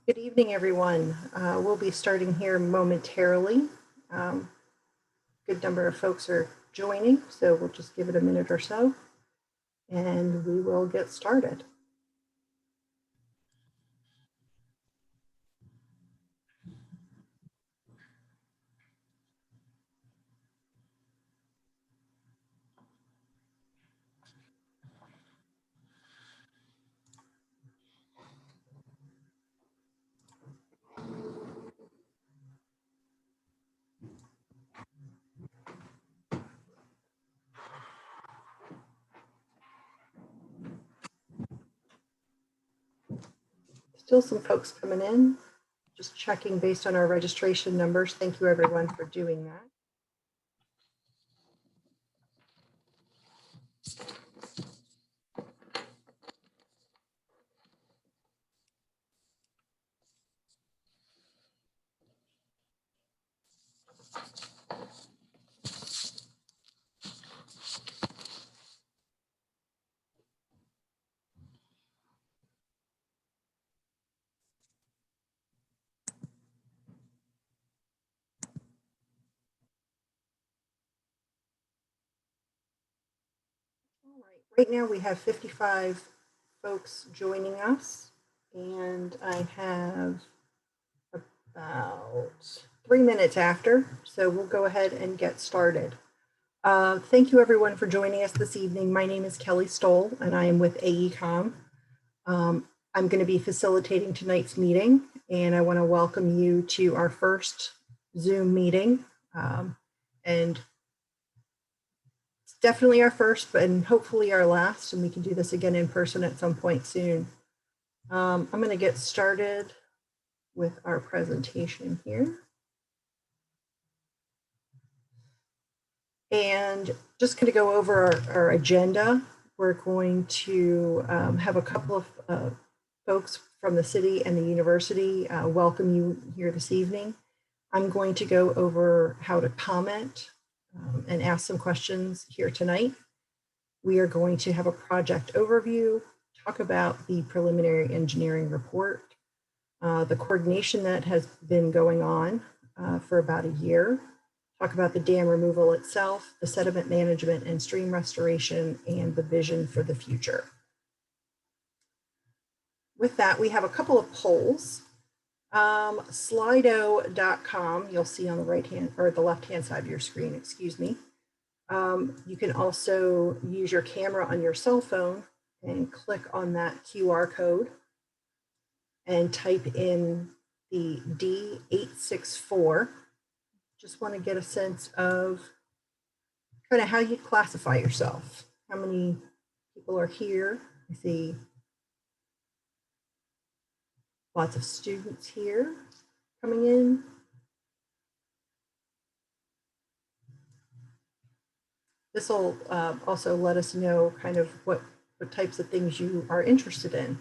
Good evening, everyone. We'll be starting here momentarily. Good number of folks are joining, so we'll just give it a minute or so, and we will get started. Still some folks coming in, just checking based on our registration numbers. Thank you, everyone, for doing that. All right. Right now we have 55 folks joining us, and I have about 3 minutes after, so we'll go ahead and get started. Thank you, everyone, for joining us this evening. My name is Kelly Stoll, and I am with AECOM. I'm going to be facilitating tonight's meeting, and I want to welcome you to our first Zoom meeting. And it's definitely our first, and hopefully our last, and we can do this again in person at some point soon. I'm going to get started with our presentation here. And just going to go over our agenda. We're going to have a couple of folks from the city and the university welcome you here this evening. I'm going to go over how to comment and ask some questions here tonight. We are going to have a project overview, talk about the preliminary engineering report, the coordination that has been going on for about a year, talk about the dam removal itself, the sediment management and stream restoration, and the vision for the future. With that, we have a couple of polls. Slido.com, you'll see on the right hand or the left hand side of your screen, excuse me. You can also use your camera on your cell phone and click on that QR code and type in the D864. Just want to get a sense of kind of how you classify yourself. How many people are here? I see lots of students here coming in. This will also let us know kind of what types of things you are interested in,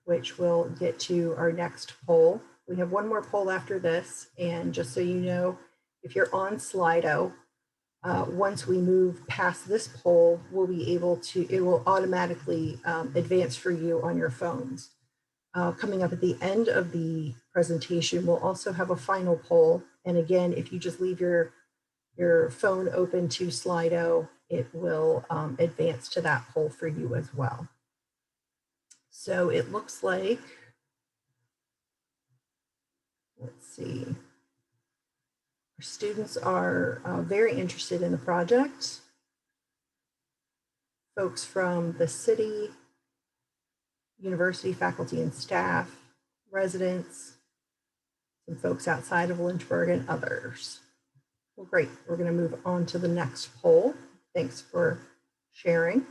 which we'll get to our next poll. We have one more poll after this, and just so you know, if you're on Slido, once we move past this poll, we'll be able to, it will automatically advance for you on your phones. Coming up at the end of the presentation, we'll also have a final poll. And again, if you just leave your phone open to Slido, it will advance to that poll for you as well. So it looks like, let's see, our students are very interested in the project. Folks from the city, university, faculty and staff, residents, some folks outside of Lynchburg, and others. Well, great. We're going to move on to the next poll. Thanks for sharing.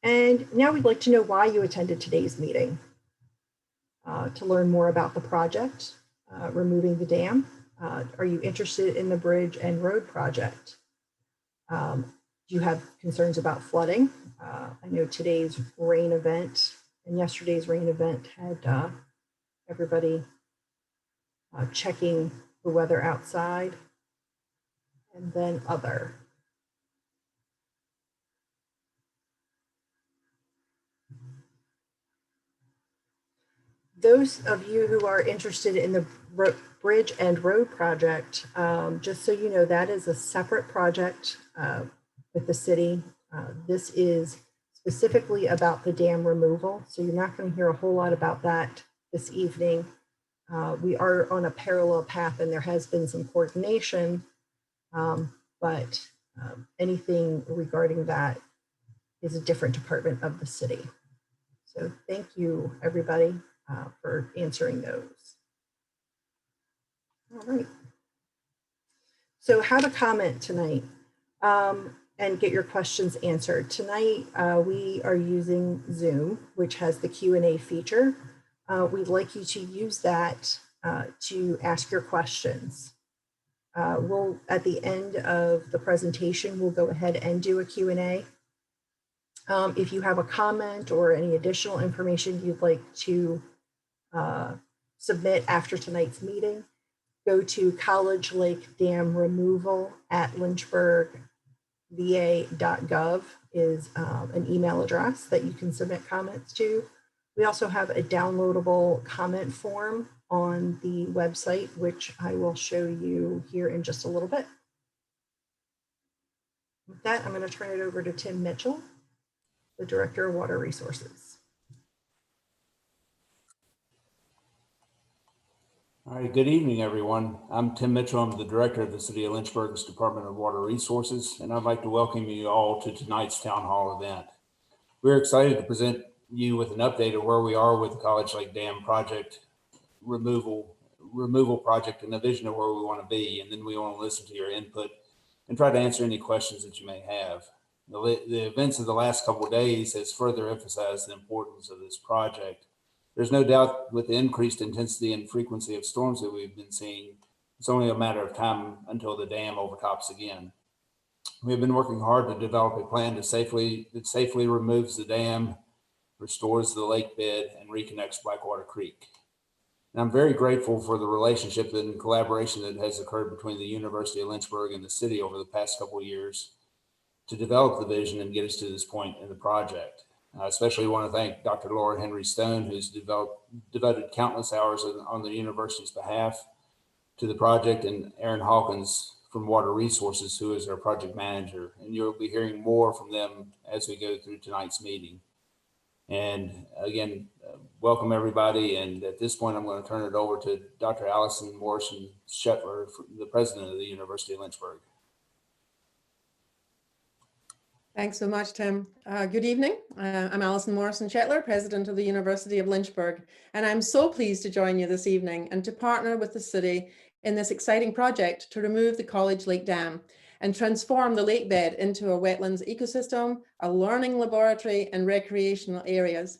And now we'd like to know why you attended today's meeting. To learn more about the project, removing the dam. Are you interested in the bridge and road project? Do you have concerns about flooding? I know today's rain event and yesterday's rain event had everybody checking the weather outside, and then other. Those of you who are interested in the bridge and road project, just so you know, that is a separate project with the city. This is specifically about the dam removal, so you're not going to hear a whole lot about that this evening. We are on a parallel path and there has been some coordination, but anything regarding that is a different department of the city. So thank you, everybody, for answering those. All right. So how to comment tonight and get your questions answered. Tonight, we are using Zoom, which has the Q&A feature. We'd like you to use that to ask your questions. We'll, at the end of the presentation, we'll go ahead and do a Q&A. If you have a comment or any additional information you'd like to submit after tonight's meeting, go to College Lake Dam Removal at lynchburgva.gov is an email address that you can submit comments to. We also have a downloadable comment form on the website, which I will show you here in just a little bit. With that, I'm going to turn it over to Tim Mitchell, the Director of Water Resources. All right, good evening, everyone. I'm Tim Mitchell. I'm the Director of the City of Lynchburg's Department of Water Resources, and I'd like to welcome you all to tonight's Town Hall event. We're excited to present you with an update of where we are with the College Lake Dam project removal project and the vision of where we want to be, and then we want to listen to your input and try to answer any questions that you may have. The events of the last couple of days has further emphasized the importance of this project. There's no doubt with the increased intensity and frequency of storms that we've been seeing, it's only a matter of time until the dam overtops again. We've been working hard to develop a plan that safely removes the dam, restores the lake bed, and reconnects Blackwater Creek. And I'm very grateful for the relationship and collaboration that has occurred between the University of Lynchburg and the city over the past couple of years to develop the vision and get us to this point in the project. I especially want to thank Dr. Laura Henry Stone, who's devoted countless hours on the university's behalf to the project, and Aaron Hawkins from Water Resources, who is our project manager. And you'll be hearing more from them as we go through tonight's meeting. And again, welcome everybody. And at this point, I'm going to turn it over to Dr. Allison Morrison-Shetler, the president of the University of Lynchburg. Thanks so much, Tim. Good evening. I'm Allison Morrison-Shetler, president of the University of Lynchburg, and I'm so pleased to join you this evening and to partner with the city in this exciting project to remove the College Lake Dam and transform the lake bed into a wetlands ecosystem, a learning laboratory, and recreational areas.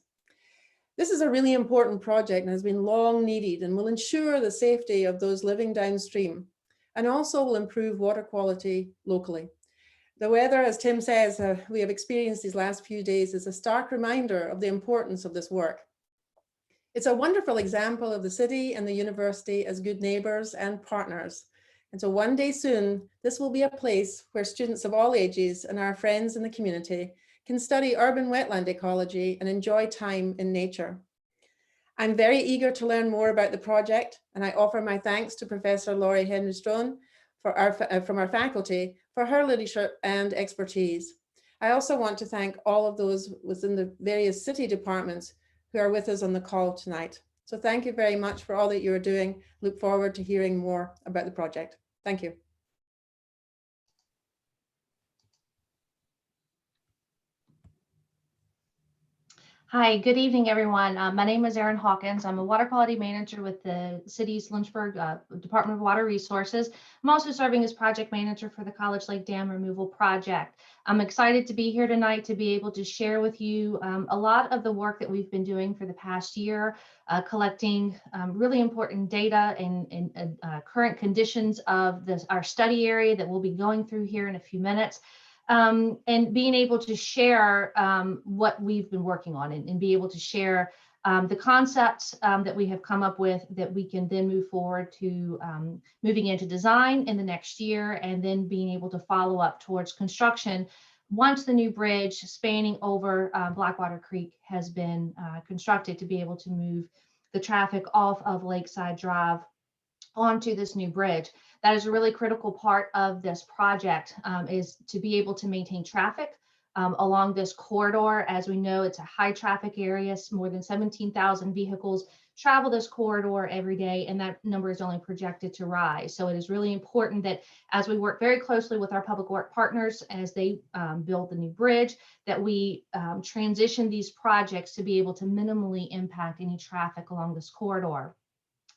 This is a really important project and has been long needed and will ensure the safety of those living downstream and also will improve water quality locally. The weather, as Tim says, we have experienced these last few days is a stark reminder of the importance of this work. It's a wonderful example of the city and the university as good neighbors and partners. And so one day soon, this will be a place where students of all ages and our friends in the community can study urban wetland ecology and enjoy time in nature. I'm very eager to learn more about the project, and I offer my thanks to Professor Laurie Henry Stone from our faculty for her leadership and expertise. I also want to thank all of those within the various city departments who are with us on the call tonight. So thank you very much for all that you're doing. Look forward to hearing more about the project. Thank you. Hi, good evening, everyone. My name is Erin Hawkins. I'm a water quality manager with the city's Lynchburg Department of Water Resources. I'm also serving as project manager for the College Lake Dam Removal Project. I'm excited to be here tonight to be able to share with you a lot of the work that we've been doing for the past year, collecting really important data and current conditions of our study area that we'll be going through here in a few minutes. And being able to share what we've been working on and be able to share the concepts that we have come up with that we can then move forward to moving into design in the next year and then being able to follow up towards construction once the new bridge spanning over Blackwater Creek has been constructed to be able to move the traffic off of Lakeside Drive onto this new bridge. That is a really critical part of this project, is to be able to maintain traffic along this corridor. As we know, it's a high traffic area. More than 17,000 vehicles travel this corridor every day, and that number is only projected to rise. So it is really important that as we work very closely with our public work partners as they build the new bridge, that we transition these projects to be able to minimally impact any traffic along this corridor.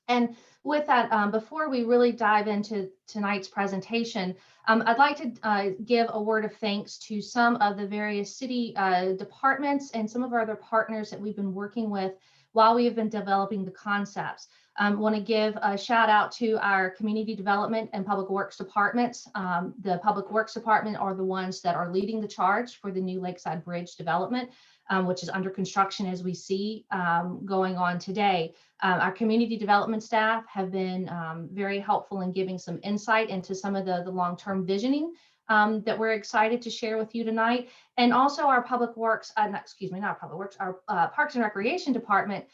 And with that, before we really dive into tonight's presentation, I'd like to give a word of thanks to some of the various city departments and some of our other partners that we've been working with while we have been developing the concepts. Want to give a shout out to our community development and public works departments. The public works department are the ones that are leading the charge for the new Lakeside Bridge development, which is under construction as we see going on today. Our community development staff have been very helpful in giving some insight into some of the long-term visioning that we're excited to share with you tonight. And also our public works, not public works, our Parks and Recreation department,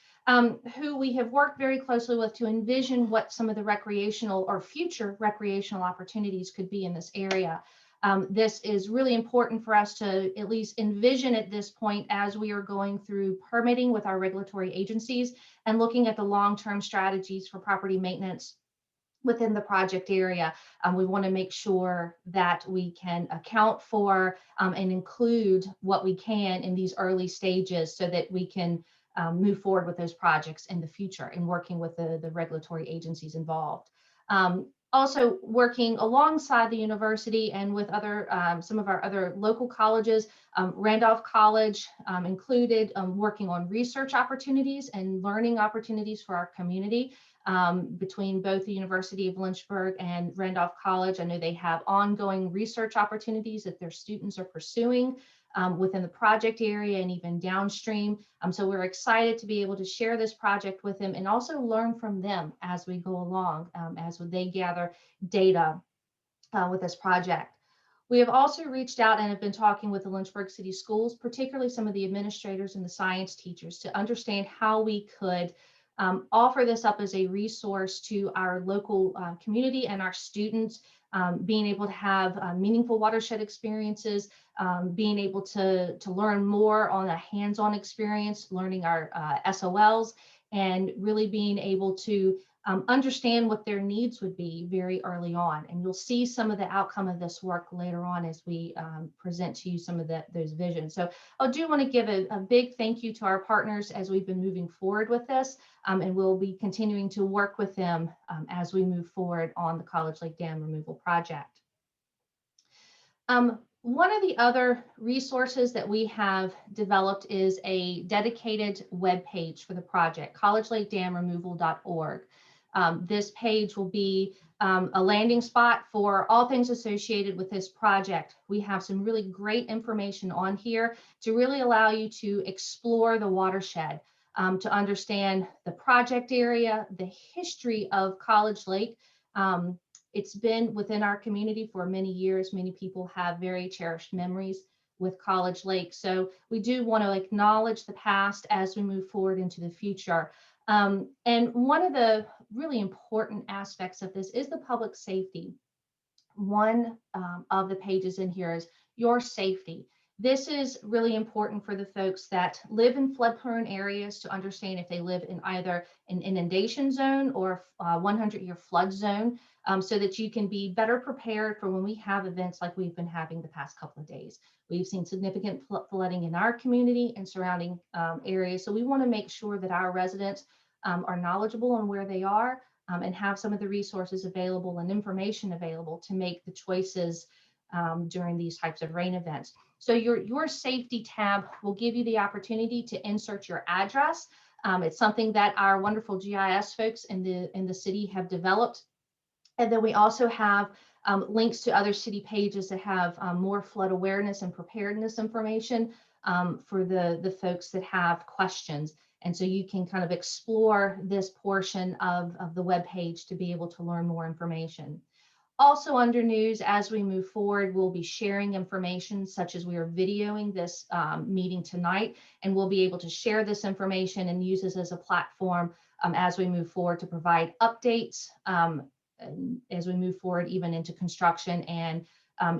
who we have worked very closely with to envision what some of the recreational or future recreational opportunities could be in this area. This is really important for us to at least envision at this point as we are going through permitting with our regulatory agencies and looking at the long-term strategies for property maintenance within the project area. We want to make sure that we can account for and include what we can in these early stages so that we can move forward with those projects in the future in working with the regulatory agencies involved. Also working alongside the university and with other some of our other local colleges, Randolph College included, working on research opportunities and learning opportunities for our community between both the University of Lynchburg and Randolph College. I know they have ongoing research opportunities that their students are pursuing within the project area and even downstream. So we're excited to be able to share this project with them and also learn from them as we go along, as they gather data with this project. We have also reached out and have been talking with the Lynchburg City Schools, particularly some of the administrators and the science teachers, to understand how we could offer this up as a resource to our local community and our students, being able to have meaningful watershed experiences, being able to learn more on a hands-on experience, learning our SOLs, and really being able to understand what their needs would be very early on. And you'll see some of the outcome of this work later on as we present to you some of those visions. So I do want to give a big thank you to our partners as we've been moving forward with this, and we'll be continuing to work with them as we move forward on the College Lake Dam removal project. One of the other resources that we have developed is a dedicated web page for the project, collegelakedamremoval.org. This page will be a landing spot for all things associated with this project. We have some really great information on here to really allow you to explore the watershed, to understand the project area, the history of College Lake. It's been within our community for many years. Many people have very cherished memories with College Lake. So we do want to acknowledge the past as we move forward into the future. And one of the really important aspects of this is the public safety. One of the pages in here is your safety. This is really important for the folks that live in flood-prone areas to understand if they live in either an inundation zone or a 100-year flood zone, so that you can be better prepared for when we have events like we've been having the past couple of days. We've seen significant flooding in our community and surrounding areas, so we want to make sure that our residents are knowledgeable on where they are and have some of the resources available and information available to make the choices during these types of rain events. So your safety tab will give you the opportunity to insert your address. It's something that our wonderful GIS folks in the city have developed. And then we also have links to other city pages that have more flood awareness and preparedness information for the folks that have questions. And so you can kind of explore this portion of the webpage to be able to learn more information. Also under news, as we move forward, we'll be sharing information such as we are videoing this meeting tonight, and we'll be able to share this information and use this as a platform as we move forward to provide updates and as we move forward even into construction and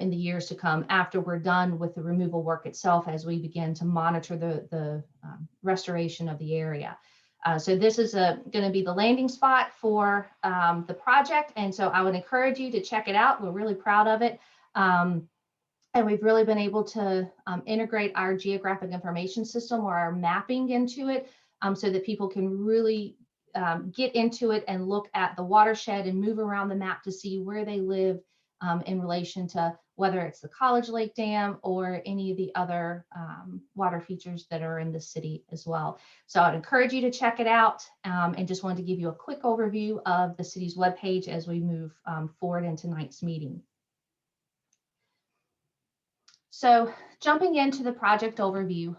in the years to come after we're done with the removal work itself, as we begin to monitor the restoration of the area. So this is going to be the landing spot for the project. And so I would encourage you to check it out. We're really proud of it. And we've really been able to integrate our geographic information system or our mapping into it so that people can really get into it and look at the watershed and move around the map to see where they live in relation to whether it's the College Lake Dam or any of the other water features that are in the city as well. So I'd encourage you to check it out and just wanted to give you a quick overview of the city's webpage as we move forward in tonight's meeting. So jumping into the project overview,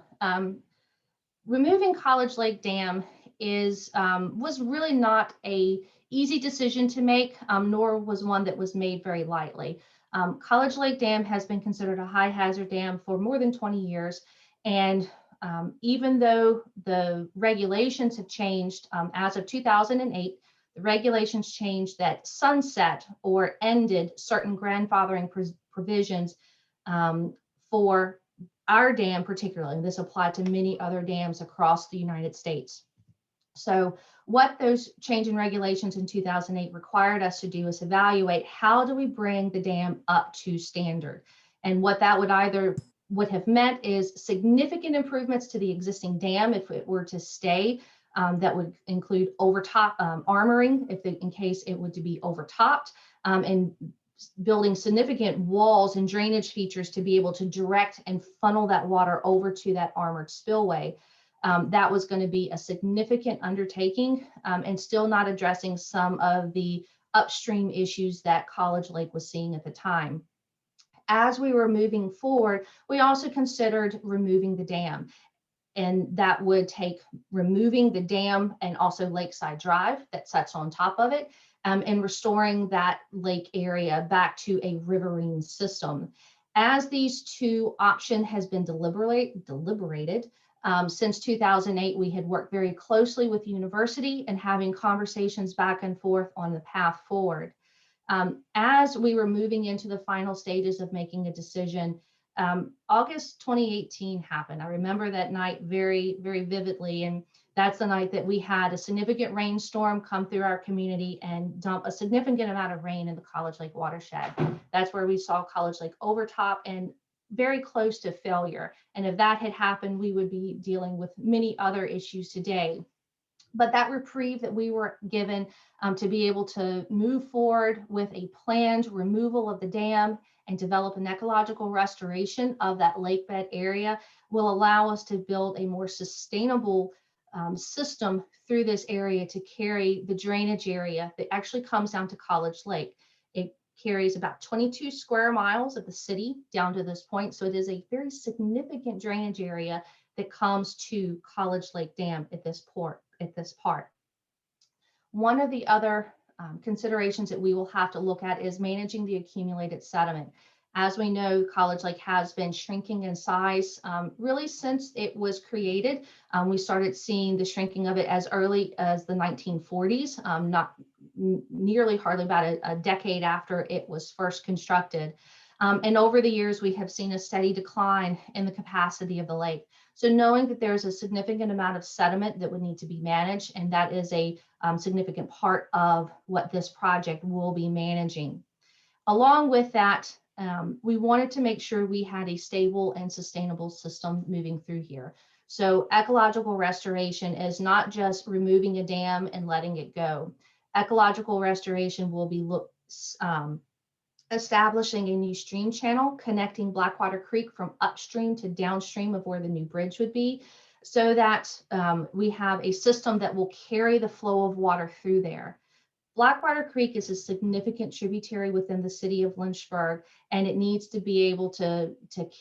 removing College Lake Dam was really not a easy decision to make, nor was one that was made very lightly. College Lake Dam has been considered a high hazard dam for more than 20 years. And even though the regulations have changed as of 2008, the regulations changed that sunset or ended certain grandfathering provisions for our dam particularly, and this applied to many other dams across the United States. So what those change in regulations in 2008 required us to do is evaluate how do we bring the dam up to standard. And what that would have meant is significant improvements to the existing dam if it were to stay. That would include overtop armoring in case it would to be overtopped, and building significant walls and drainage features to be able to direct and funnel that water over to that armored spillway. That was going to be a significant undertaking and still not addressing some of the upstream issues that College Lake was seeing at the time. As we were moving forward, we also considered removing the dam. And that would take removing the dam and also Lakeside Drive that sits on top of it, and restoring that lake area back to a riverine system. As these two options has been deliberated since 2008, we had worked very closely with the university and having conversations back and forth on the path forward. As we were moving into the final stages of making a decision, August 2018 happened. I remember that night very, very vividly. And that's the night that we had a significant rainstorm come through our community and dump a significant amount of rain in the College Lake watershed. That's where we saw College Lake overtop and very close to failure. And if that had happened, we would be dealing with many other issues today. But that reprieve that we were given to be able to move forward with a planned removal of the dam and develop an ecological restoration of that lakebed area will allow us to build a more sustainable system through this area to carry the drainage area that actually comes down to College Lake. It carries about 22 square miles of the city down to this point. So it is a very significant drainage area that comes to College Lake Dam at this part. One of the other considerations that we will have to look at is managing the accumulated sediment. As we know, College Lake has been shrinking in size really since it was created. We started seeing the shrinking of it as early as the 1940s, not nearly hardly about a decade after it was first constructed. And over the years, we have seen a steady decline in the capacity of the lake. So knowing that there's a significant amount of sediment that would need to be managed, and that is a significant part of what this project will be managing. Along with that, we wanted to make sure we had a stable and sustainable system moving through here. So ecological restoration is not just removing a dam and letting it go. Ecological restoration will be establishing a new stream channel connecting Blackwater Creek from upstream to downstream of where the new bridge would be, so that we have a system that will carry the flow of water through there. Blackwater Creek is a significant tributary within the city of Lynchburg, and it needs to be able to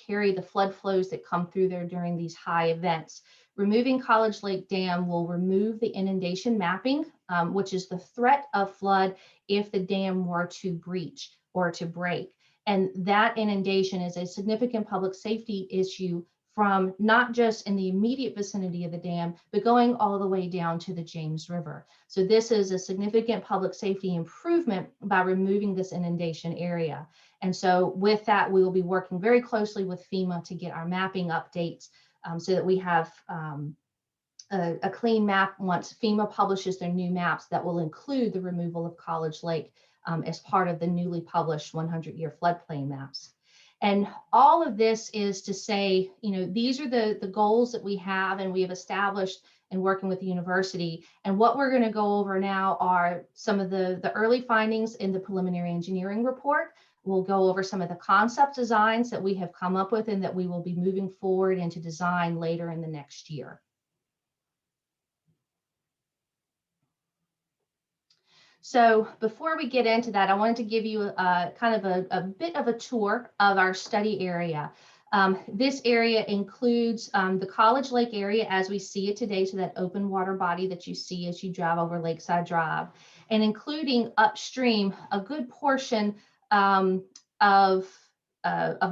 carry the flood flows that come through there during these high events. Removing College Lake Dam will remove the inundation mapping, which is the threat of flood if the dam were to breach or to break. And that inundation is a significant public safety issue from not just in the immediate vicinity of the dam, but going all the way down to the James River. So this is a significant public safety improvement by removing this inundation area. And so with that, we will be working very closely with FEMA to get our mapping updates so that we have a clean map once FEMA publishes their new maps that will include the removal of College Lake as part of the newly published 100-year floodplain maps. And all of this is to say, you know, these are the goals that we have and we have established in working with the university. And what we're going to go over now are some of the early findings in the preliminary engineering report. We'll go over some of the concept designs that we have come up with and that we will be moving forward into design later in the next year. So before we get into that, I wanted to give you kind of a bit of a tour of our study area. This area includes the College Lake area as we see it today, so that open water body that you see as you drive over Lakeside Drive, and including upstream a good portion of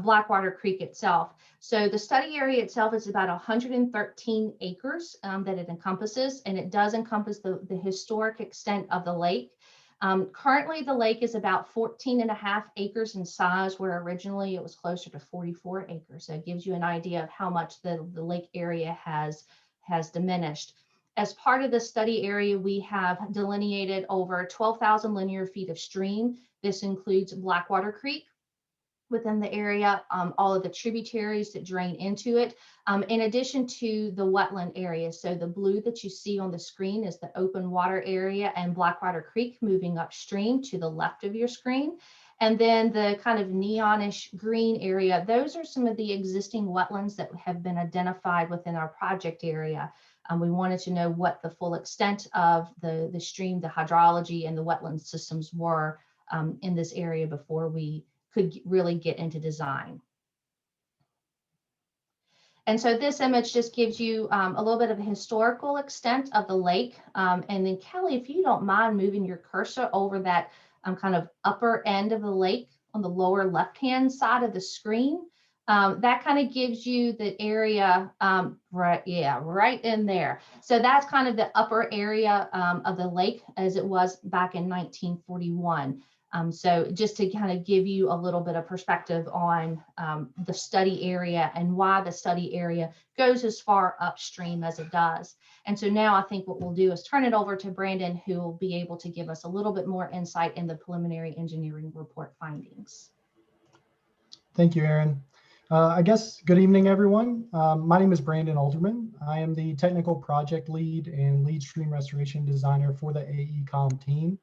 Blackwater Creek itself. So the study area itself is about 113 acres that it encompasses, and it does encompass the historic extent of the lake. Currently, the lake is about 14.5 acres in size, where originally it was closer to 44 acres. So it gives you an idea of how much the lake area has diminished. As part of the study area, we have delineated over 12,000 linear feet of stream. This includes Blackwater Creek within the area, all of the tributaries that drain into it, in addition to the wetland area. So the blue that you see on the screen is the open water area and Blackwater Creek moving upstream to the left of your screen. And then the kind of neonish green area, those are some of the existing wetlands that have been identified within our project area. We wanted to know what the full extent of the stream, the hydrology, and the wetland systems were in this area before we could really get into design. And so this image just gives you a little bit of a historical extent of the lake. And then Kelly, if you don't mind moving your cursor over that kind of upper end of the lake on the lower left-hand side of the screen, that kind of gives you the area right in there. So that's kind of the upper area of the lake as it was back in 1941. So just to kind of give you a little bit of perspective on the study area and why the study area goes as far upstream as it does. And so now I think what we'll do is turn it over to Brandon, who will be able to give us a little bit more insight in the preliminary engineering report findings. Thank you, Erin. I guess good evening, everyone. My name is Brandon Alderman. I am the technical project lead and lead stream restoration designer for the AECOM team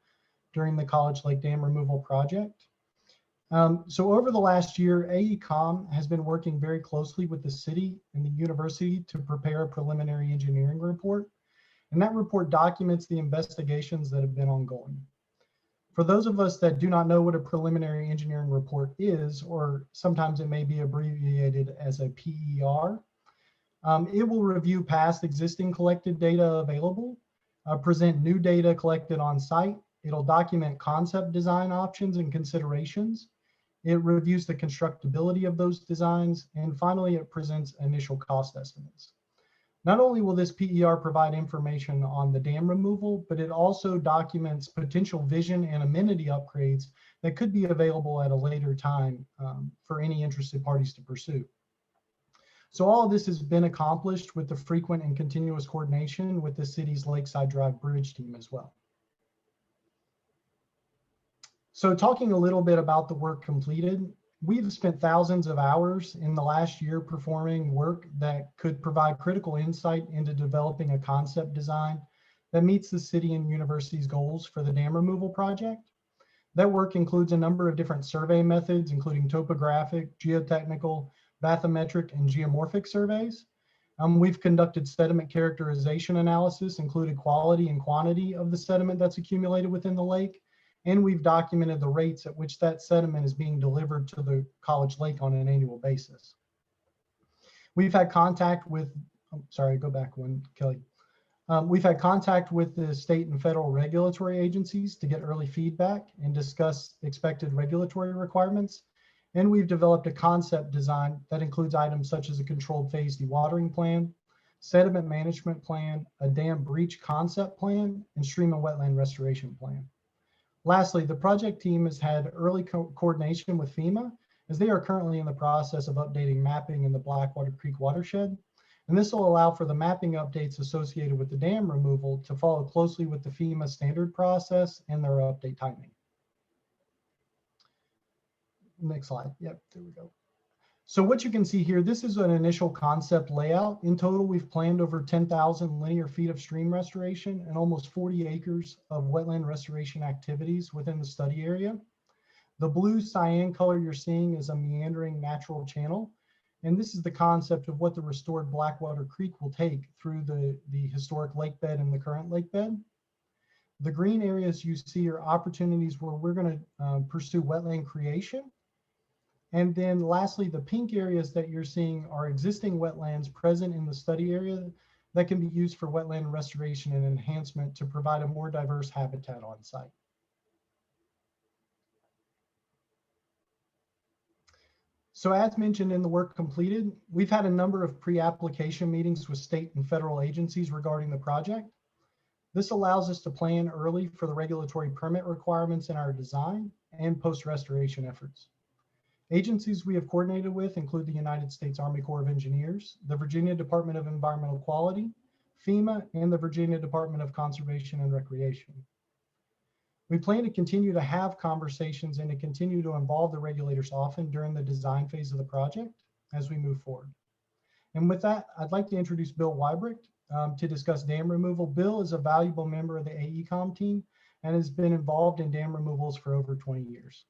during the College Lake Dam removal project. So over the last year, AECOM has been working very closely with the city and the university to prepare a preliminary engineering report. And that report documents the investigations that have been ongoing. For those of us that do not know what a preliminary engineering report is, or sometimes it may be abbreviated as a PER, it will review past existing collected data available, present new data collected on site. It'll document concept design options and considerations. It reviews the constructability of those designs. And finally, it presents initial cost estimates. Not only will this PER provide information on the dam removal, but it also documents potential vision and amenity upgrades that could be available at a later time for any interested parties to pursue. So all of this has been accomplished with the frequent and continuous coordination with the city's Lakeside Drive Bridge team as well. So talking a little bit about the work completed, we've spent thousands of hours in the last year performing work that could provide critical insight into developing a concept design that meets the city and university's goals for the dam removal project. That work includes a number of different survey methods, including topographic, geotechnical, bathymetric, and geomorphic surveys. We've conducted sediment characterization analysis, including quality and quantity of the sediment that's accumulated within the lake. And we've documented the rates at which that sediment is being delivered to the College Lake on an annual basis. We've had contact with, go back one, Kelly. We've had contact with the state and federal regulatory agencies to get early feedback and discuss expected regulatory requirements. And we've developed a concept design that includes items such as a controlled phase dewatering plan, sediment management plan, a dam breach concept plan, and stream and wetland restoration plan. Lastly, the project team has had early coordination with FEMA, as they are currently in the process of updating mapping in the Blackwater Creek watershed. And this will allow for the mapping updates associated with the dam removal to follow closely with the FEMA standard process and their update timing. Next slide. Yep, there we go. So what you can see here, this is an initial concept layout. In total, we've planned over 10,000 linear feet of stream restoration and almost 40 acres of wetland restoration activities within the study area. The blue cyan color you're seeing is a meandering natural channel. And this is the concept of what the restored Blackwater Creek will take through the historic lake bed and the current lake bed. The green areas you see are opportunities where we're going to pursue wetland creation. And then lastly, the pink areas that you're seeing are existing wetlands present in the study area that can be used for wetland restoration and enhancement to provide a more diverse habitat on site. So as mentioned in the work completed, we've had a number of pre-application meetings with state and federal agencies regarding the project. This allows us to plan early for the regulatory permit requirements in our design and post-restoration efforts. Agencies we have coordinated with include the United States Army Corps of Engineers, the Virginia Department of Environmental Quality, FEMA, and the Virginia Department of Conservation and Recreation. We plan to continue to have conversations and to continue to involve the regulators often during the design phase of the project as we move forward. And with that, I'd like to introduce Bill Weibrecht to discuss dam removal. Bill is a valuable member of the AECOM team and has been involved in dam removals for over 20 years.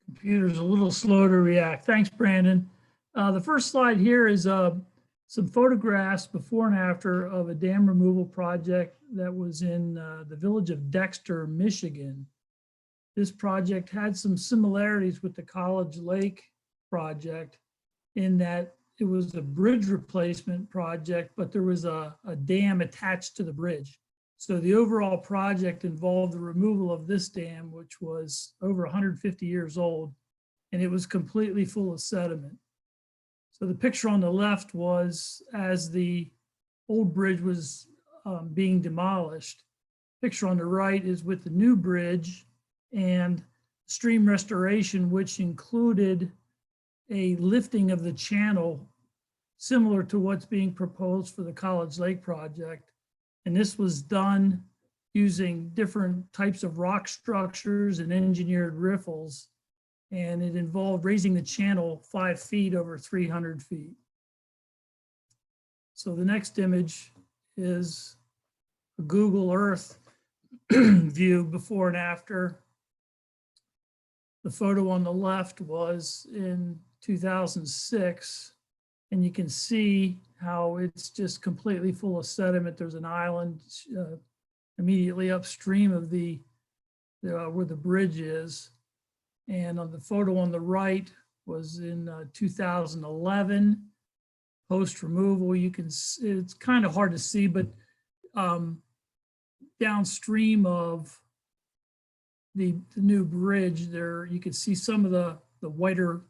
Computer's a little slow to react. Thanks, Brandon. The first slide here is some photographs before and after of a dam removal project that was in the village of Dexter, Michigan. This project had some similarities with the College Lake project in that it was a bridge replacement project, but there was a dam attached to the bridge. So the overall project involved the removal of this dam, which was over 150 years old, and it was completely full of sediment. So the picture on the left was as the old bridge was being demolished. Picture on the right is with the new bridge and stream restoration, which included a lifting of the channel similar to what's being proposed for the College Lake project. And this was done using different types of rock structures and engineered riffles. And it involved raising the channel 5 feet over 300 feet. So the next image is a Google Earth view before and after. The photo on the left was in 2006. And you can see how it's just completely full of sediment. There's an island immediately upstream of where the bridge is. And on the photo on the right was in 2011, post removal. You can, it's kind of hard to see, but downstream of the new bridge there, you can see some of the whiter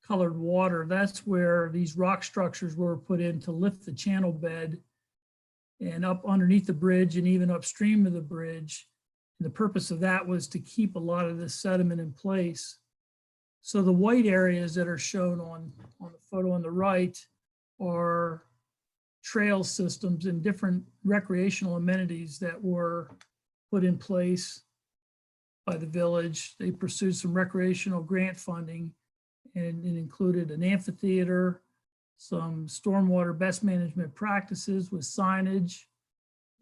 colored water. That's where these rock structures were put in to lift the channel bed and up underneath the bridge and even upstream of the bridge. And the purpose of that was to keep a lot of this sediment in place. So the white areas that are shown on the photo on the right are trail systems and different recreational amenities that were put in place by the village. They pursued some recreational grant funding, and it included an amphitheater, some stormwater best management practices with signage,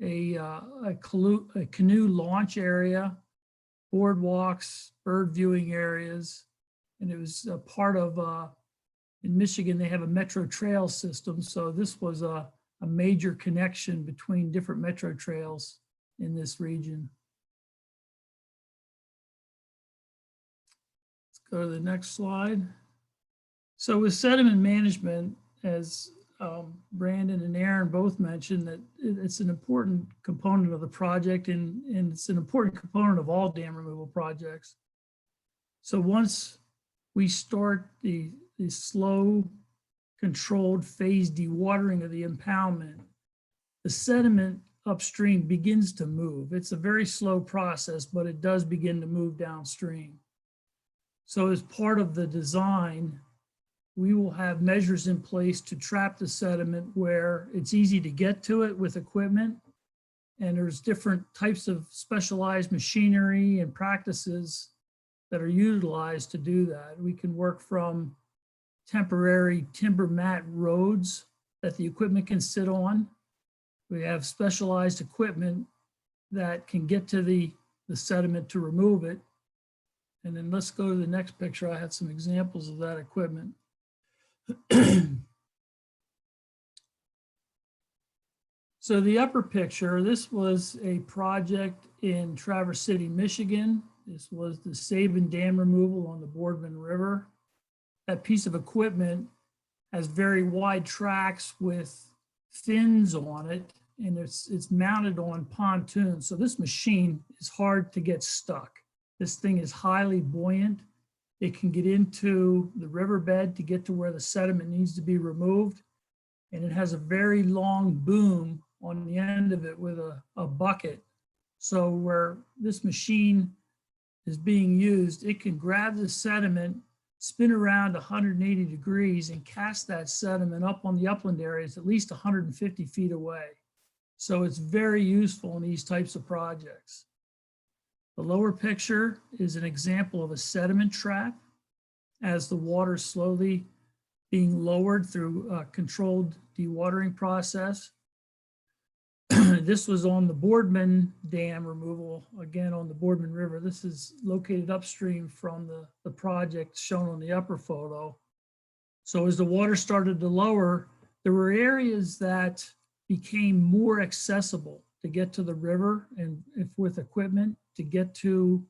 a canoe launch area, boardwalks, bird viewing areas. And it was a part of, in Michigan, they have a metro trail system. So this was a major connection between different metro trails in this region. Let's go to the next slide. So with sediment management, as Brandon and Aaron both mentioned that it's an important component of the project, and it's an important component of all dam removal projects. So once we start the slow, controlled phase dewatering of the impoundment, the sediment upstream begins to move. It's a very slow process, but it does begin to move downstream. So as part of the design, we will have measures in place to trap the sediment where it's easy to get to it with equipment. And there's different types of specialized machinery and practices that are utilized to do that. We can work from temporary timber mat roads that the equipment can sit on. We have specialized equipment that can get to the sediment to remove it. And then let's go to the next picture. I had some examples of that equipment. So the upper picture, this was a project in Traverse City, Michigan. This was the Sabin Dam removal on the Boardman River. That piece of equipment has very wide tracks with fins on it, and it's mounted on pontoons. So this machine is hard to get stuck. This thing is highly buoyant. It can get into the riverbed to get to where the sediment needs to be removed. And it has a very long boom on the end of it with a bucket. So where this machine is being used, it can grab the sediment, spin around 180 degrees and cast that sediment up on the upland areas at least 150 feet away. So it's very useful in these types of projects. The lower picture is an example of a sediment trap as the water slowly being lowered through a controlled dewatering process. This was on the Boardman Dam removal, again on the Boardman River. This is located upstream from the project shown on the upper photo. So as the water started to lower, there were areas that became more accessible to get to the river, and if with equipment to get to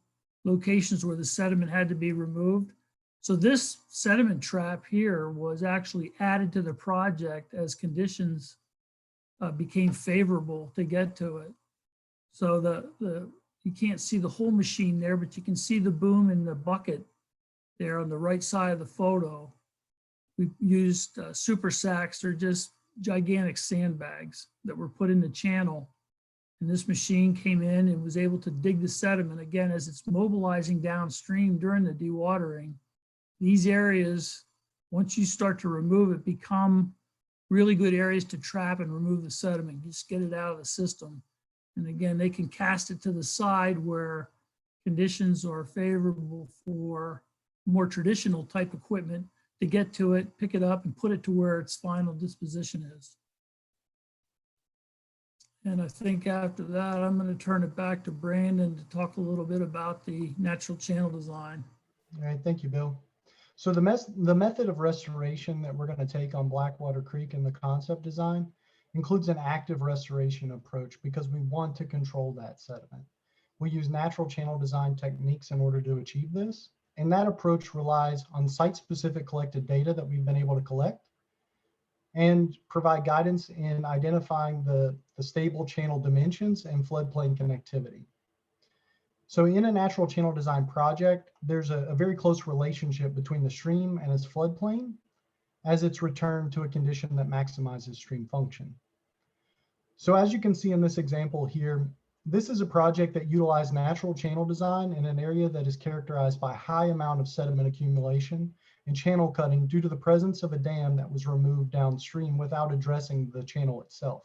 locations where the sediment had to be removed. So this sediment trap here was actually added to the project as conditions became favorable to get to it. So you can't see the whole machine there, but you can see the boom in the bucket there on the right side of the photo. We used super sacks. They're just gigantic sandbags that were put in the channel. And this machine came in and was able to dig the sediment again as it's mobilizing downstream during the dewatering. These areas, once you start to remove it, become really good areas to trap and remove the sediment, just get it out of the system. And again, they can cast it to the side where conditions are favorable for more traditional type equipment to get to it, pick it up and put it to where its final disposition is. And I think after that, I'm going to turn it back to Brandon to talk a little bit about the natural channel design. All right, thank you, Bill. So the method of restoration that we're going to take on Blackwater Creek in the concept design includes an active restoration approach because we want to control that sediment. We use natural channel design techniques in order to achieve this. And that approach relies on site-specific collected data that we've been able to collect and provide guidance in identifying the stable channel dimensions and floodplain connectivity. So in a natural channel design project, there's a very close relationship between the stream and its floodplain as it's returned to a condition that maximizes stream function. So as you can see in this example here, this is a project that utilized natural channel design in an area that is characterized by a high amount of sediment accumulation and channel cutting due to the presence of a dam that was removed downstream without addressing the channel itself.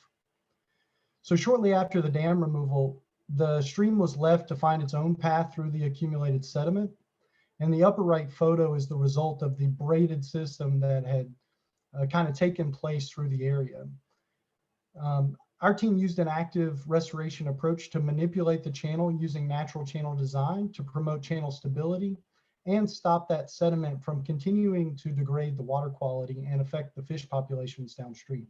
So shortly after the dam removal, the stream was left to find its own path through the accumulated sediment. And the upper right photo is the result of the braided system that had kind of taken place through the area. Our team used an active restoration approach to manipulate the channel using natural channel design to promote channel stability and stop that sediment from continuing to degrade the water quality and affect the fish populations downstream.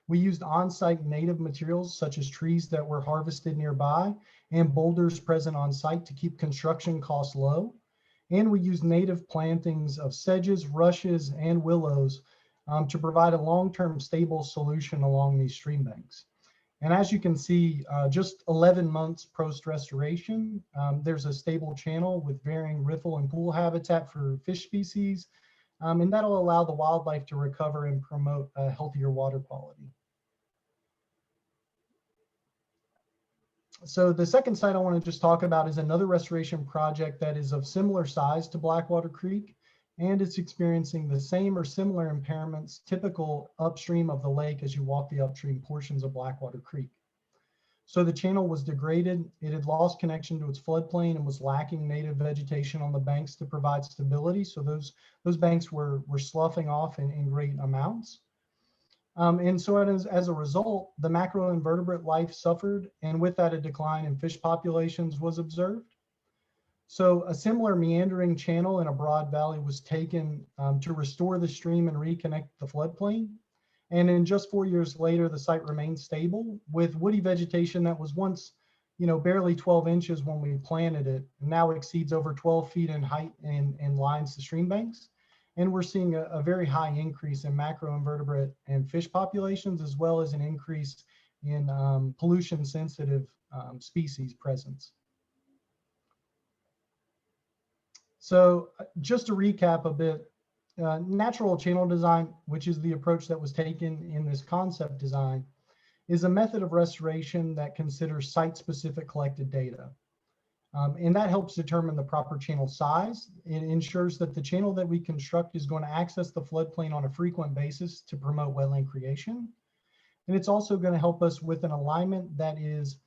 We used on-site native materials such as trees that were harvested nearby and boulders present on site to keep construction costs low. And we used native plantings of sedges, rushes, and willows to provide a long-term stable solution along these stream banks. And as you can see, just 11 months post-restoration, there's a stable channel with varying riffle and pool habitat for fish species, and that'll allow the wildlife to recover and promote a healthier water quality. So the second site I want to just talk about is another restoration project that is of similar size to Blackwater Creek, and it's experiencing the same or similar impairments typical upstream of the lake as you walk the upstream portions of Blackwater Creek. So the channel was degraded, it had lost connection to its floodplain and was lacking native vegetation on the banks to provide stability. So those banks were sloughing off in great amounts. And so as a result, the macroinvertebrate life suffered, and with that, a decline in fish populations was observed. So a similar meandering channel in a broad valley was taken to restore the stream and reconnect the floodplain. And in just 4 years later, the site remained stable with woody vegetation that was once, barely 12 inches when we planted it, and now exceeds over 12 feet in height and lines the stream banks. And we're seeing a very high increase in macroinvertebrate and fish populations, as well as an increase in pollution-sensitive species presence. So just to recap a bit, natural channel design, which is the approach that was taken in this concept design, is a method of restoration that considers site-specific collected data. And that helps determine the proper channel size. It ensures that the channel that we construct is going to access the floodplain on a frequent basis to promote wetland creation. And it's also going to help us with an alignment that is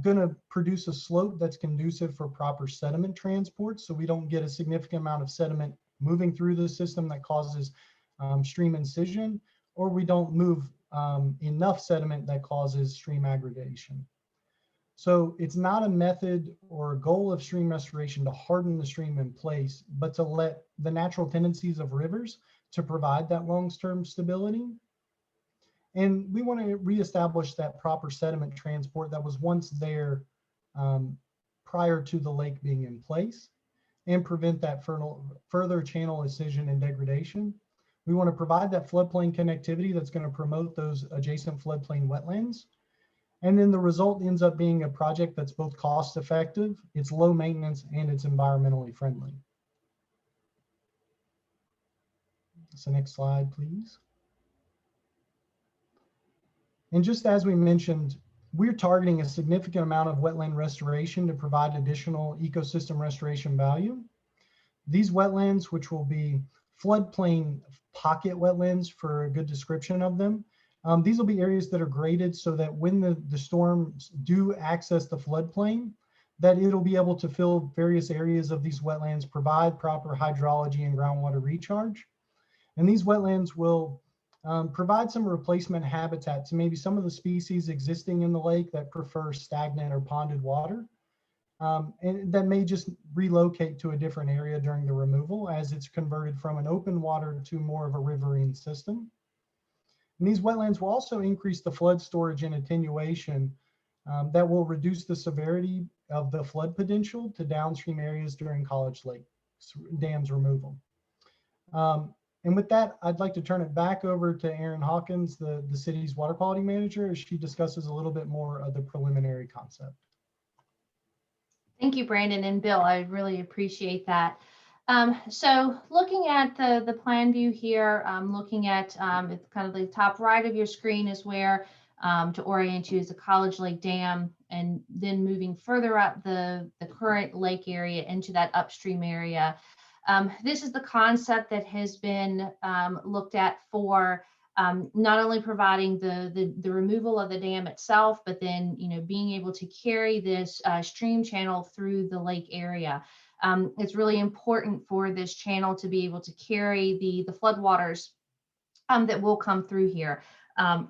going to produce a slope that's conducive for proper sediment transport, so we don't get a significant amount of sediment moving through the system that causes stream incision, or we don't move enough sediment that causes stream aggregation. So it's not a method or a goal of stream restoration to harden the stream in place, but to let the natural tendencies of rivers to provide that long-term stability. And we want to reestablish that proper sediment transport that was once there prior to the lake being in place, and prevent that further channel incision and degradation. We want to provide that floodplain connectivity that's going to promote those adjacent floodplain wetlands. And then the result ends up being a project that's both cost effective, it's low maintenance, and it's environmentally friendly. So next slide, please. And just as we mentioned, we're targeting a significant amount of wetland restoration to provide additional ecosystem restoration value. These wetlands, which will be floodplain pocket wetlands for a good description of them, these will be areas that are graded so that when the storms do access the floodplain, that it'll be able to fill various areas of these wetlands, provide proper hydrology and groundwater recharge. And these wetlands will provide some replacement habitat to maybe some of the species existing in the lake that prefer stagnant or ponded water. And that may just relocate to a different area during the removal as it's converted from an open water to more of a riverine system. And these wetlands will also increase the flood storage and attenuation that will reduce the severity of the flood potential to downstream areas during College Lake Dam's removal. And with that, I'd like to turn it back over to Erin Hawkins, the city's water quality manager, as she discusses a little bit more of the preliminary concept. Thank you, Brandon and Bill. I really appreciate that. So looking at the plan view here, looking at it's kind of the top right of your screen is where to orient you is the College Lake Dam, and then moving further up the current lake area into that upstream area. This is the concept that has been looked at for not only providing the removal of the dam itself, but then being able to carry this stream channel through the lake area. It's really important for this channel to be able to carry the floodwaters that will come through here.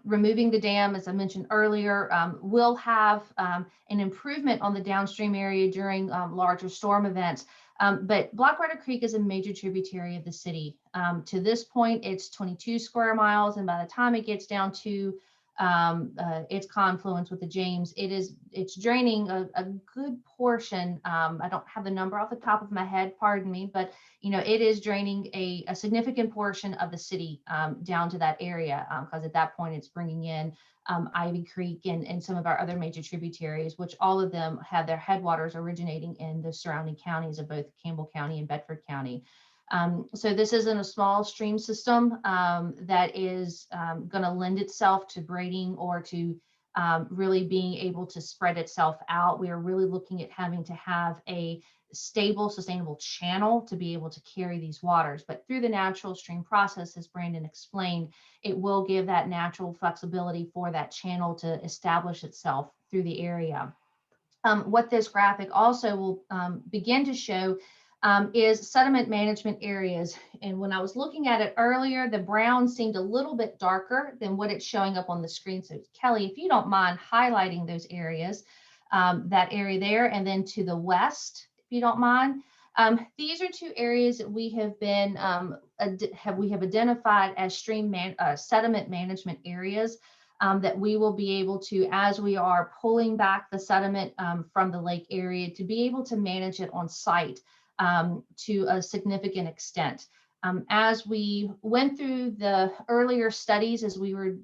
Removing the dam, as I mentioned earlier, will have an improvement on the downstream area during larger storm events. But Blackwater Creek is a major tributary of the city. To this point, it's 22 square miles, and by the time it gets down to its confluence with the James, it's draining a good portion. I don't have the number off the top of my head, pardon me, but it is draining a significant portion of the city down to that area, because at that point it's bringing in Ivy Creek and some of our other major tributaries, which all of them have their headwaters originating in the surrounding counties of both Campbell County and Bedford County. So this isn't a small stream system that is going to lend itself to braiding or to really being able to spread itself out. We are really looking at having to have a stable, sustainable channel to be able to carry these waters. But through the natural stream process, as Brandon explained, it will give that natural flexibility for that channel to establish itself through the area. What this graphic also will begin to show is sediment management areas. And when I was looking at it earlier, the brown seemed a little bit darker than what it's showing up on the screen. So Kelly, if you don't mind highlighting those areas, that area there, and then to the west, if you don't mind. These are two areas that we have been we have identified as sediment management areas that we will be able to, as we are pulling back the sediment from the lake area, to be able to manage it on site to a significant extent. As we went through the earlier studies, as we were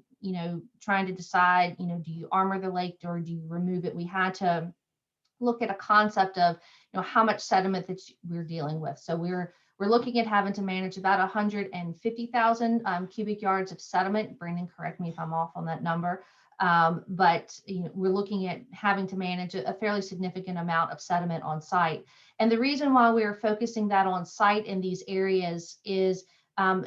trying to decide, do you armor the lake or do you remove it, we had to look at a concept of how much sediment that we're dealing with. So we're looking at having to manage about 150,000 cubic yards of sediment. Brandon, correct me if I'm off on that number. But we're looking at having to manage a fairly significant amount of sediment on site. And the reason why we are focusing that on site in these areas is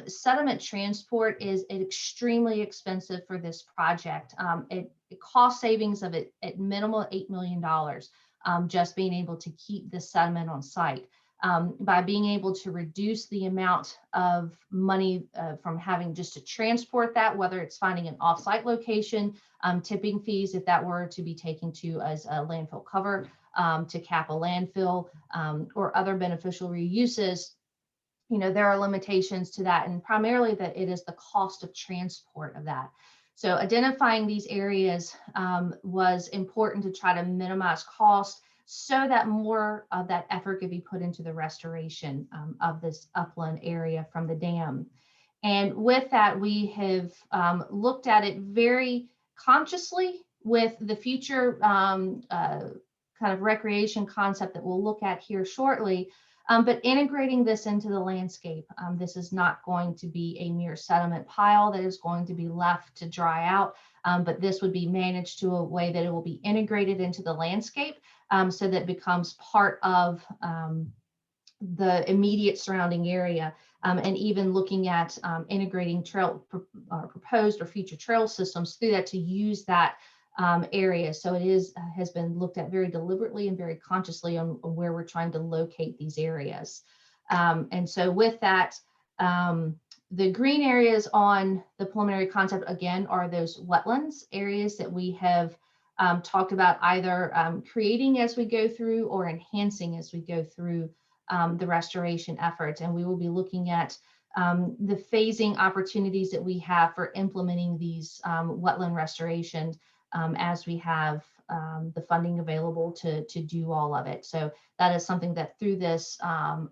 sediment transport is extremely expensive for this project. It cost savings of it at minimal $8 million just being able to keep the sediment on site. By being able to reduce the amount of money from having just to transport that, whether it's finding an offsite location, tipping fees if that were to be taken to as a landfill cover, to cap a landfill, or other beneficial reuses, there are limitations to that, and primarily that it is the cost of transport of that. So identifying these areas was important to try to minimize cost, so that more of that effort could be put into the restoration of this upland area from the dam. And with that, we have looked at it very consciously with the future kind of recreation concept that we'll look at here shortly, but integrating this into the landscape. This is not going to be a mere sediment pile that is going to be left to dry out, but this would be managed to a way that it will be integrated into the landscape, so that it becomes part of the immediate surrounding area, and even looking at integrating proposed or future trail systems through that to use that area. So it has been looked at very deliberately and very consciously on where we're trying to locate these areas. And so with that, the green areas on the preliminary concept, again, are those wetlands areas that we have talked about either creating as we go through or enhancing as we go through the restoration efforts. And we will be looking at the phasing opportunities that we have for implementing these wetland restorations as we have the funding available to do all of it. So that is something that through this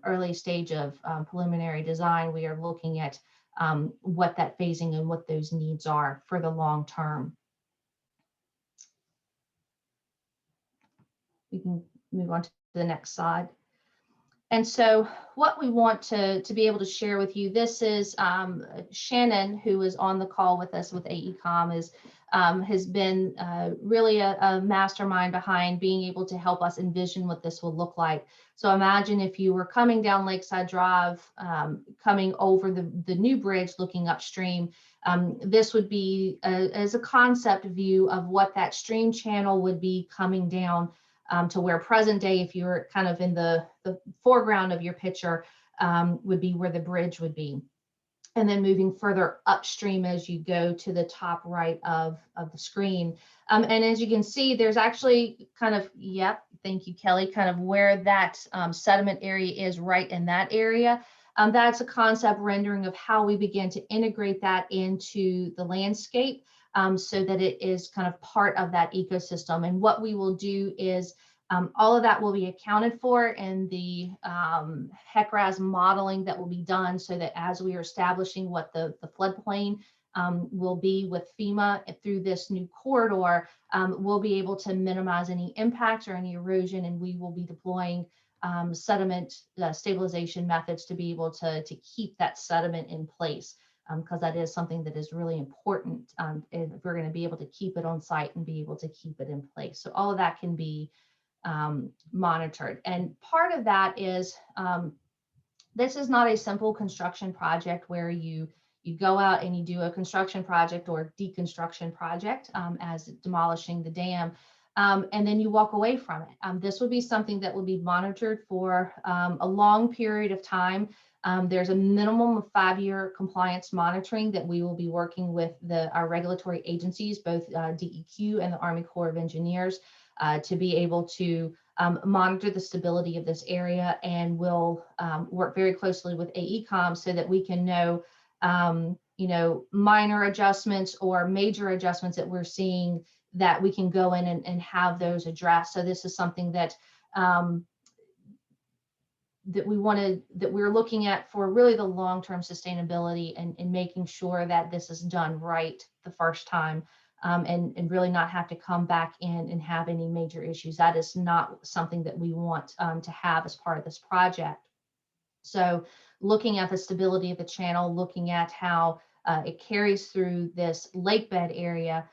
early stage of preliminary design, we are looking at what that phasing and what those needs are for the long term. We can move on to the next slide. And so what we want to be able to share with you, this is Shannon, who is on the call with us with AECOM, has been really a mastermind behind being able to help us envision what this will look like. So imagine if you were coming down Lakeside Drive, coming over the new bridge, looking upstream, this would be as a concept view of what that stream channel would be coming down to where present day, if you're kind of in the foreground of your picture, would be where the bridge would be. And then moving further upstream as you go to the top right of the screen. And as you can see, there's actually kind of, yep, thank you, Kelly, kind of where that sediment area is right in that area. That's a concept rendering of how we begin to integrate that into the landscape. so that it is kind of part of that ecosystem. And what we will do is all of that will be accounted for in the HECRAS modeling that will be done, so that as we are establishing what the floodplain will be with FEMA through this new corridor, we'll be able to minimize any impact or any erosion, and we will be deploying sediment stabilization methods to be able to keep that sediment in place, because that is something that is really important if we're going to be able to keep it on site and be able to keep it in place. So all of that can be monitored. And part of that is this is not a simple construction project where you go out and you do a construction project or deconstruction project as demolishing the dam, and then you walk away from it. This would be something that will be monitored for a long period of time. There's a minimum of 5-year compliance monitoring that we will be working with our regulatory agencies, both DEQ and the Army Corps of Engineers, to be able to monitor the stability of this area, and we'll work very closely with AECOM so that we can know, minor adjustments or major adjustments that we're seeing, that we can go in and have those addressed. So this is something that that we're looking at for really the long-term sustainability, and making sure that this is done right the first time. And really not have to come back in and have any major issues. That is not something that we want to have as part of this project. So looking at the stability of the channel, looking at how it carries through this lake bed area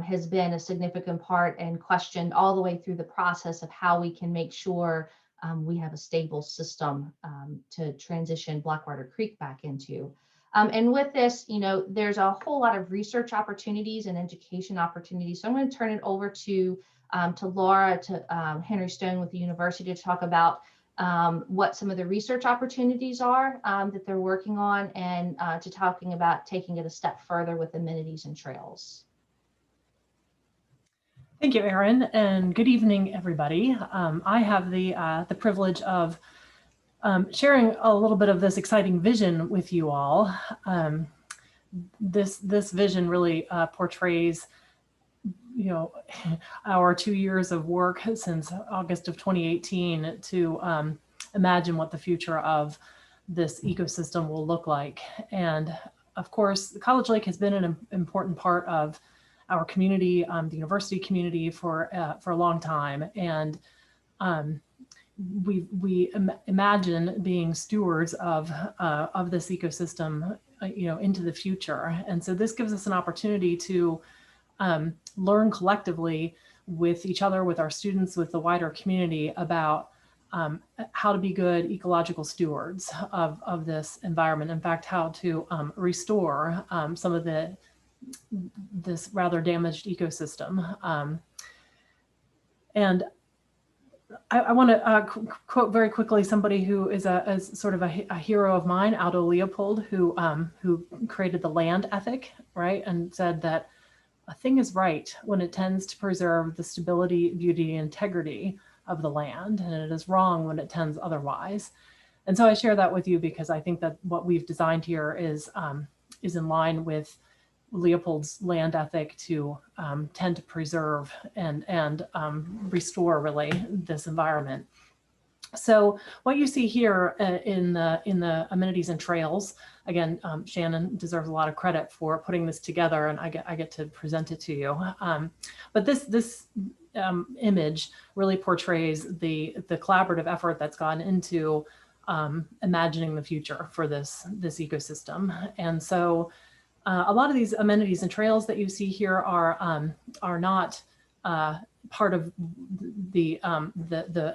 has been a significant part, and questioned all the way through the process of how we can make sure we have a stable system to transition Blackwater Creek back into. And with this, there's a whole lot of research opportunities and education opportunities. So I'm going to turn it over to Laura, to Henry Stone with the university, to talk about what some of the research opportunities are that they're working on, and to talking about taking it a step further with amenities and trails. Thank you, Erin, and good evening, everybody. I have the privilege of sharing a little bit of this exciting vision with you all. This vision really portrays, our 2 years of work since August of 2018 to imagine what the future of this ecosystem will look like. And of course, College Lake has been an important part of our community, the university community, for a long time. And we imagine being stewards of this ecosystem, into the future. And so this gives us an opportunity to learn collectively with each other, with our students, with the wider community, about how to be good ecological stewards of this environment. In fact, how to restore some of this rather damaged ecosystem. And I want to quote very quickly somebody who is sort of a hero of mine, Aldo Leopold, who created the land ethic, right? And said that a thing is right when it tends to preserve the stability, beauty, and integrity of the land, and it is wrong when it tends otherwise. And so I share that with you because I think that what we've designed here is in line with Leopold's land ethic to tend to preserve and restore really this environment. So what you see here in the amenities and trails, again, Shannon deserves a lot of credit for putting this together, and I get to present it to you. But this image really portrays the collaborative effort that's gone into imagining the future for this ecosystem. And so a lot of these amenities and trails that you see here are not part of the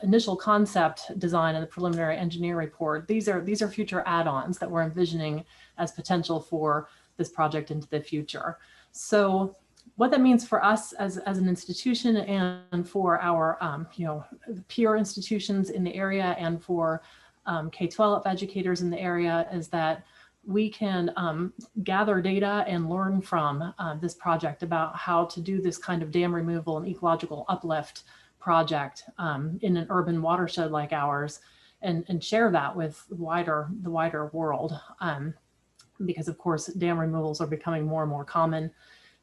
initial concept design and the preliminary engineering report. These are future add-ons that we're envisioning as potential for this project into the future. So what that means for us as an institution, and for our peer institutions in the area, and for K-12 educators in the area, is that we can gather data and learn from this project about how to do this kind of dam removal and ecological uplift project in an urban watershed like ours, and share that with the wider world. Because of course, dam removals are becoming more and more common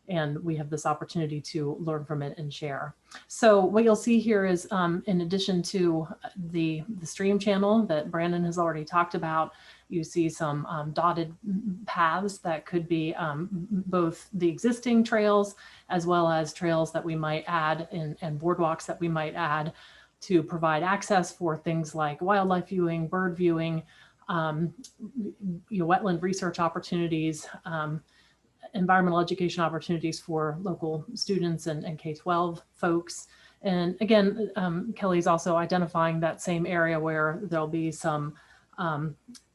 and we have this opportunity to learn from it and share. So what you'll see here is, in addition to the stream channel that Brandon has already talked about, you see some dotted paths that could be both the existing trails as well as trails that we might add and boardwalks that we might add to provide access for things like wildlife viewing, bird viewing, wetland research opportunities, environmental education opportunities for local students and K-12 folks. And again, Kelly's also identifying that same area where there'll be some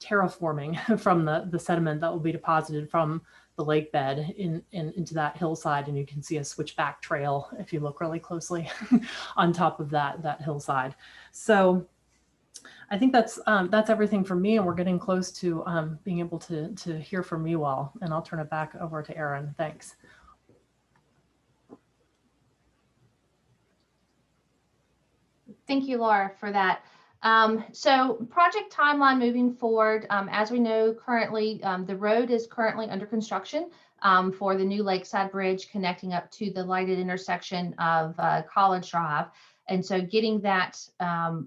terraforming from the sediment that will be deposited from the lake bed into that hillside. And you can see a switchback trail if you look really closely on top of that hillside. So I think that's everything for me, and we're getting close to being able to hear from you all. And I'll turn it back over to Erin. Thanks. Thank you, Laura, for that. So project timeline moving forward, as we know currently, the road is currently under construction for the new Lakeside Bridge connecting up to the lighted intersection of College Drive. And so getting that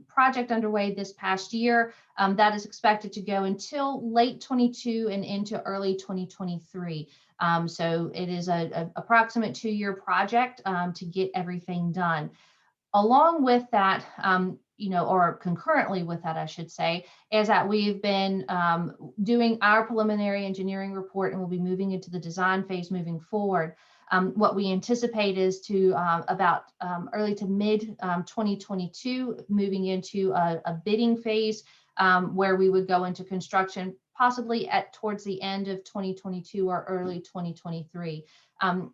project underway this past year, that is expected to go until late 22 and into early 2023. So it is an approximate 2-year project to get everything done. Along with that, or concurrently with that, I should say, is that we've been doing our preliminary engineering report, and we'll be moving into the design phase moving forward. What we anticipate is to about early to mid 2022, moving into a bidding phase where we would go into construction possibly towards the end of 2022 or early 2023.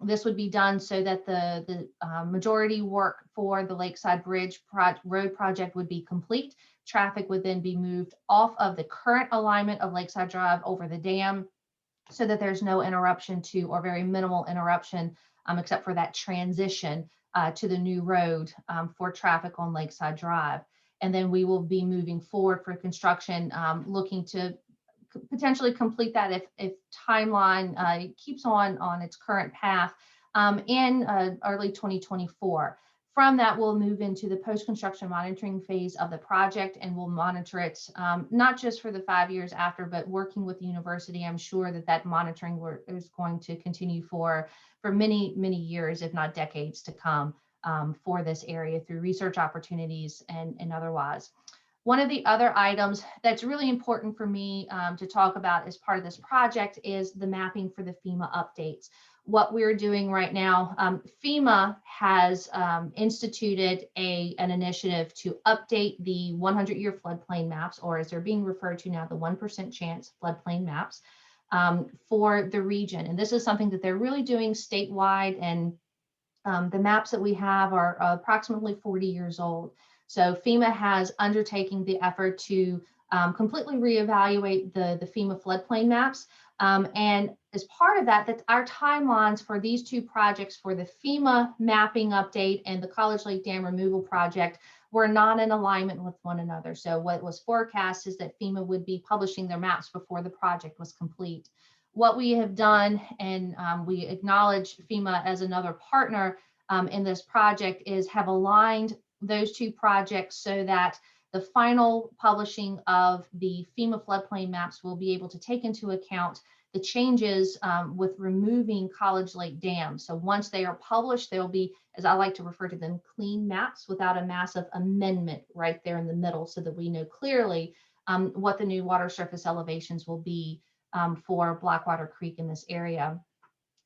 This would be done so that the majority work for the Lakeside Bridge road project would be complete. Traffic would then be moved off of the current alignment of Lakeside Drive over the dam, so that there's no interruption to, or very minimal interruption, except for that transition to the new road for traffic on Lakeside Drive. And then we will be moving forward for construction, looking to potentially complete that if timeline keeps on its current path in early 2024. From that, we'll move into the post-construction monitoring phase of the project, and we'll monitor it not just for the 5 years after, but working with the university. I'm sure that monitoring work is going to continue for many, many years, if not decades to come, for this area through research opportunities and otherwise. One of the other items that's really important for me to talk about as part of this project is the mapping for the FEMA updates. What we're doing right now, FEMA has instituted an initiative to update the 100-year floodplain maps, or as they're being referred to now, the 1% chance floodplain maps for the region. And this is something that they're really doing statewide, and the maps that we have are approximately 40 years old. So FEMA has undertaken the effort to completely reevaluate the FEMA floodplain maps. And as part of that, our timelines for these two projects, for the FEMA mapping update and the College Lake Dam removal project, were not in alignment with one another. So what was forecast is that FEMA would be publishing their maps before the project was complete. What we have done, and we acknowledge FEMA as another partner in this project, is have aligned those two projects so that the final publishing of the FEMA floodplain maps will be able to take into account the changes with removing College Lake Dam. So once they are published, they'll be, as I like to refer to them, clean maps without a massive amendment right there in the middle, so that we know clearly what the new water surface elevations will be for Blackwater Creek in this area.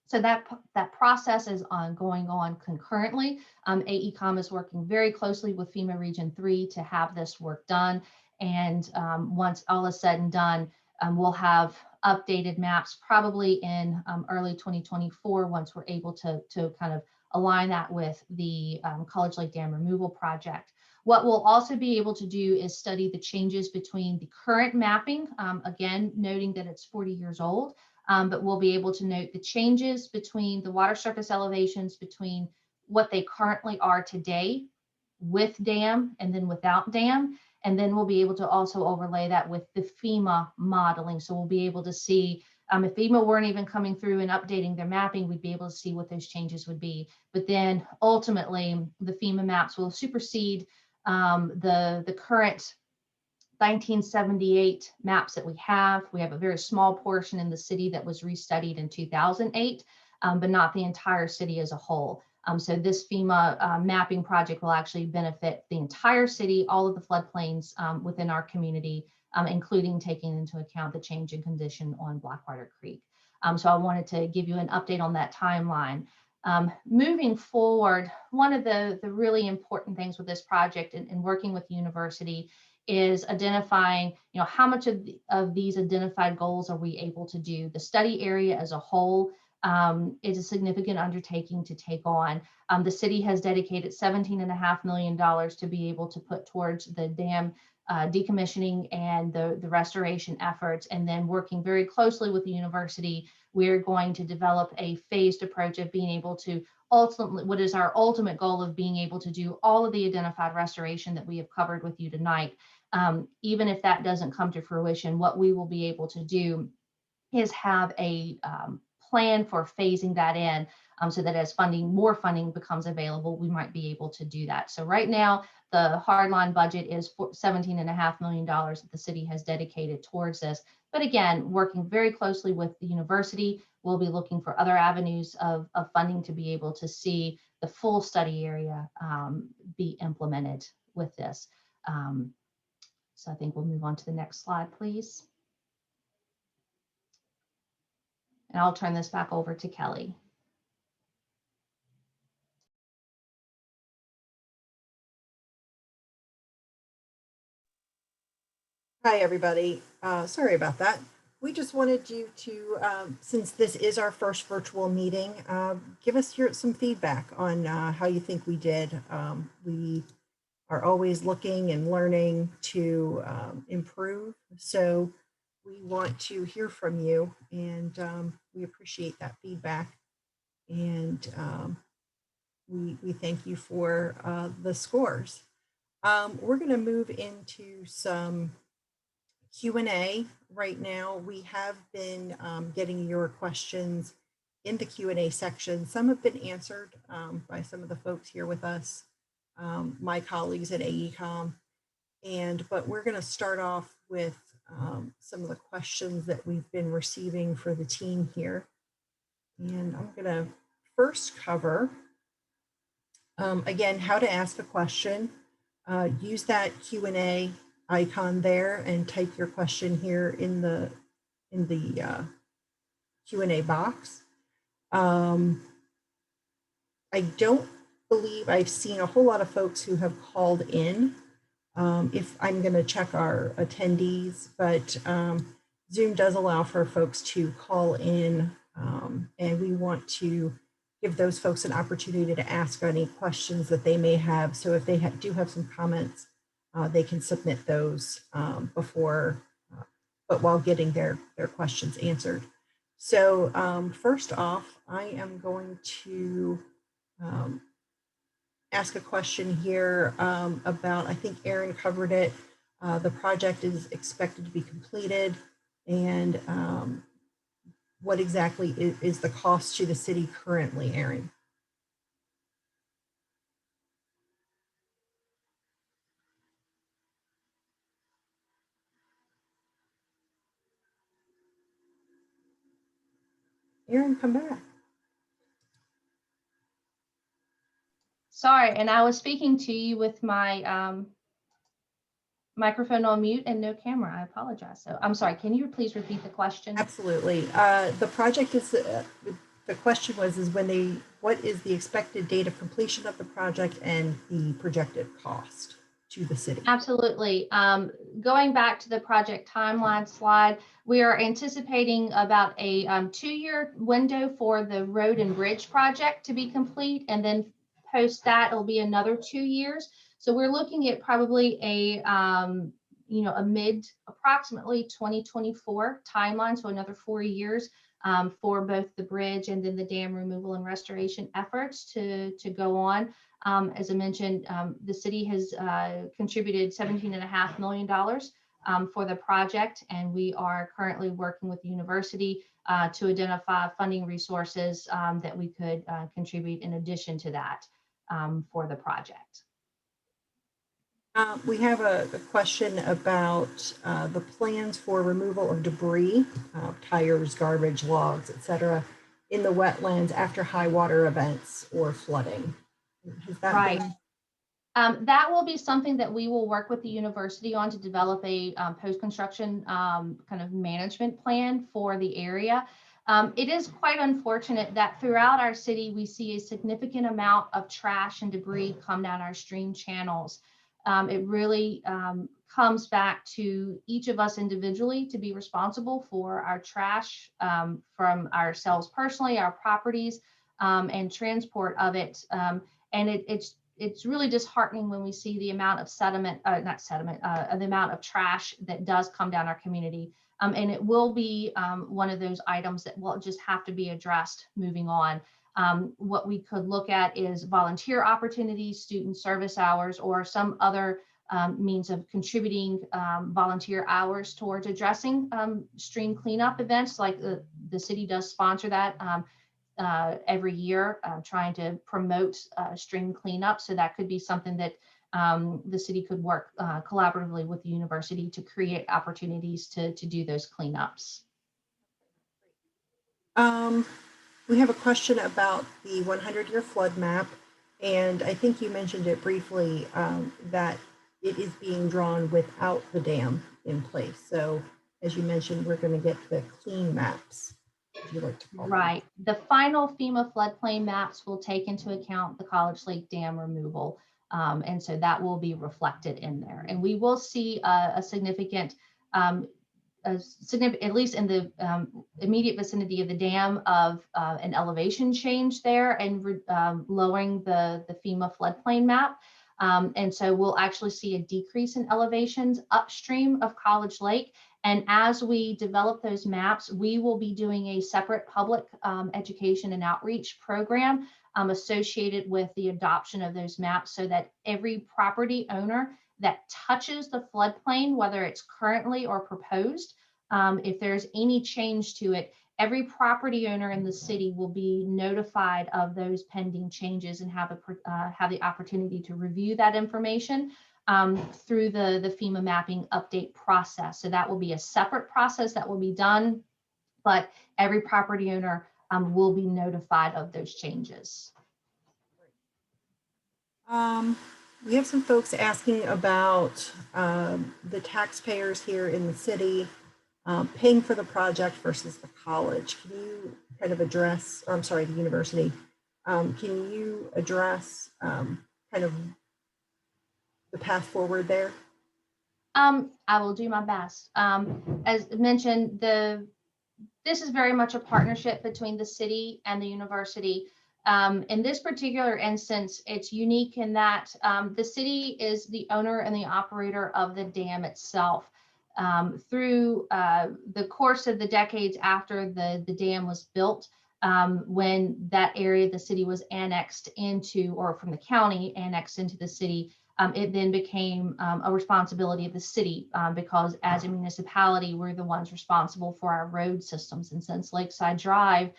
So that process is going on concurrently. AECOM is working very closely with FEMA Region 3 to have this work done. And once all is said and done, we'll have updated maps probably in early 2024, once we're able to kind of align that with the College Lake Dam removal project. What we'll also be able to do is study the changes between the current mapping, again, noting that it's 40 years old, but we'll be able to note the changes between the water surface elevations between what they currently are today with dam and then without dam. And then we'll be able to also overlay that with the FEMA modeling. So we'll be able to see If FEMA weren't even coming through and updating their mapping, we'd be able to see what those changes would be. But then ultimately, the FEMA maps will supersede the current 1978 maps that we have. We have a very small portion in the city that was restudied in 2008, but not the entire city as a whole. So this FEMA mapping project will actually benefit the entire city, all of the floodplains within our community, including taking into account the change in condition on Blackwater Creek. So I wanted to give you an update on that timeline. Moving forward, one of the really important things with this project and working with the university is identifying, how much of these identified goals are we able to do. The study area as a whole is a significant undertaking to take on. The city has dedicated $17.5 million to be able to put towards the dam decommissioning and the restoration efforts. And then working very closely with the university, we're going to develop a phased approach of being able to ultimately, what is our ultimate goal of being able to do all of the identified restoration that we have covered with you tonight. Even if that doesn't come to fruition, what we will be able to do is have a plan for phasing that in, so that as more funding becomes available, we might be able to do that. So right now, the hardline budget is $17.5 million that the city has dedicated towards this. But again, working very closely with the university, we'll be looking for other avenues of funding to be able to see the full study area be implemented with this. So I think we'll move on to the next slide, please. And I'll turn this back over to Kelly. Hi, everybody. Sorry about that. We just wanted you to, since this is our first virtual meeting, give us some feedback on how you think we did. We are always looking and learning to improve. So we want to hear from you, and we appreciate that feedback. And we thank you for the scores. We're going to move into some Q&A right now. We have been getting your questions in the Q&A section. Some have been answered by some of the folks here with us, my colleagues at AECOM. But we're going to start off with some of the questions that we've been receiving for the team here. And I'm going to first cover, again, how to ask a question. Use that Q&A icon there and type your question here in the Q&A box. I don't believe I've seen a whole lot of folks who have called in. If I'm going to check our attendees, but Zoom does allow for folks to call in, and we want to give those folks an opportunity to ask any questions that they may have. So if they do have some comments, they can submit those before, but while getting their questions answered. So first off, I am going to ask a question here about, I think Aaron covered it. The project is expected to be completed, and what exactly is the cost to the city currently, Aaron? Aaron, come back. Sorry, and I was speaking to you with my microphone on mute and no camera. I apologize. So I'm sorry, can you please repeat the question? Absolutely. The project is, the question was, what is the expected date of completion of the project and the projected cost to the city? Absolutely. Going back to the project timeline slide, we are anticipating about a 2-year window for the road and bridge project to be complete. And then post that, it'll be another 2 years. So we're looking at probably a approximately 2024 timeline. So another 4 years for both the bridge and then the dam removal and restoration efforts to go on. As I mentioned, the city has contributed $17.5 million for the project, and we are currently working with the university to identify funding resources that we could contribute in addition to that for the project. We have a question about the plans for removal of debris, tires, garbage, logs, etc., in the wetlands after high water events or flooding. Has that Right. been? That will be something that we will work with the university on to develop a post-construction kind of management plan for the area. It is quite unfortunate that throughout our city, we see a significant amount of trash and debris come down our stream channels. It really comes back to each of us individually to be responsible for our trash from ourselves personally, our properties, and transport of it. And it's really disheartening when we see the amount of the amount of trash that does come down our community. And it will be one of those items that will just have to be addressed moving on. What we could look at is volunteer opportunities, student service hours, or some other means of contributing volunteer hours towards addressing stream cleanup events. Like the city does sponsor that every year, trying to promote stream cleanup. So that could be something that the city could work collaboratively with the university to create opportunities to do those cleanups. We have a question about the 100-year flood map, and I think you mentioned it briefly, that it is being drawn without the dam in place. So as you mentioned, we're going to get the clean maps, if you like to call them. Right. The final FEMA floodplain maps will take into account the College Lake Dam removal. And so that will be reflected in there. And we will see a significant, at least in the immediate vicinity of the dam, of an elevation change there and lowering the FEMA floodplain map. And so we'll actually see a decrease in elevations upstream of College Lake. And as we develop those maps, we will be doing a separate public education and outreach program associated with the adoption of those maps, so that every property owner that touches the floodplain, whether it's currently or proposed, if there's any change to it, every property owner in the city will be notified of those pending changes and have the opportunity to review that information through the FEMA mapping update process. So that will be a separate process that will be done, but every property owner will be notified of those changes. We have some folks asking about the taxpayers here in the city paying for the project versus the college. Can you kind of address, or I'm sorry, the university, can you address kind of the path forward there? I will do my best. As mentioned, this is very much a partnership between the city and the university. In this particular instance, it's unique in that the city is the owner and the operator of the dam itself. Through the course of the decades after the dam was built, when that area of the city was annexed into, or from the county annexed into the city, it then became a responsibility of the city because as a municipality, we're the ones responsible for our road systems. And since Lakeside Drive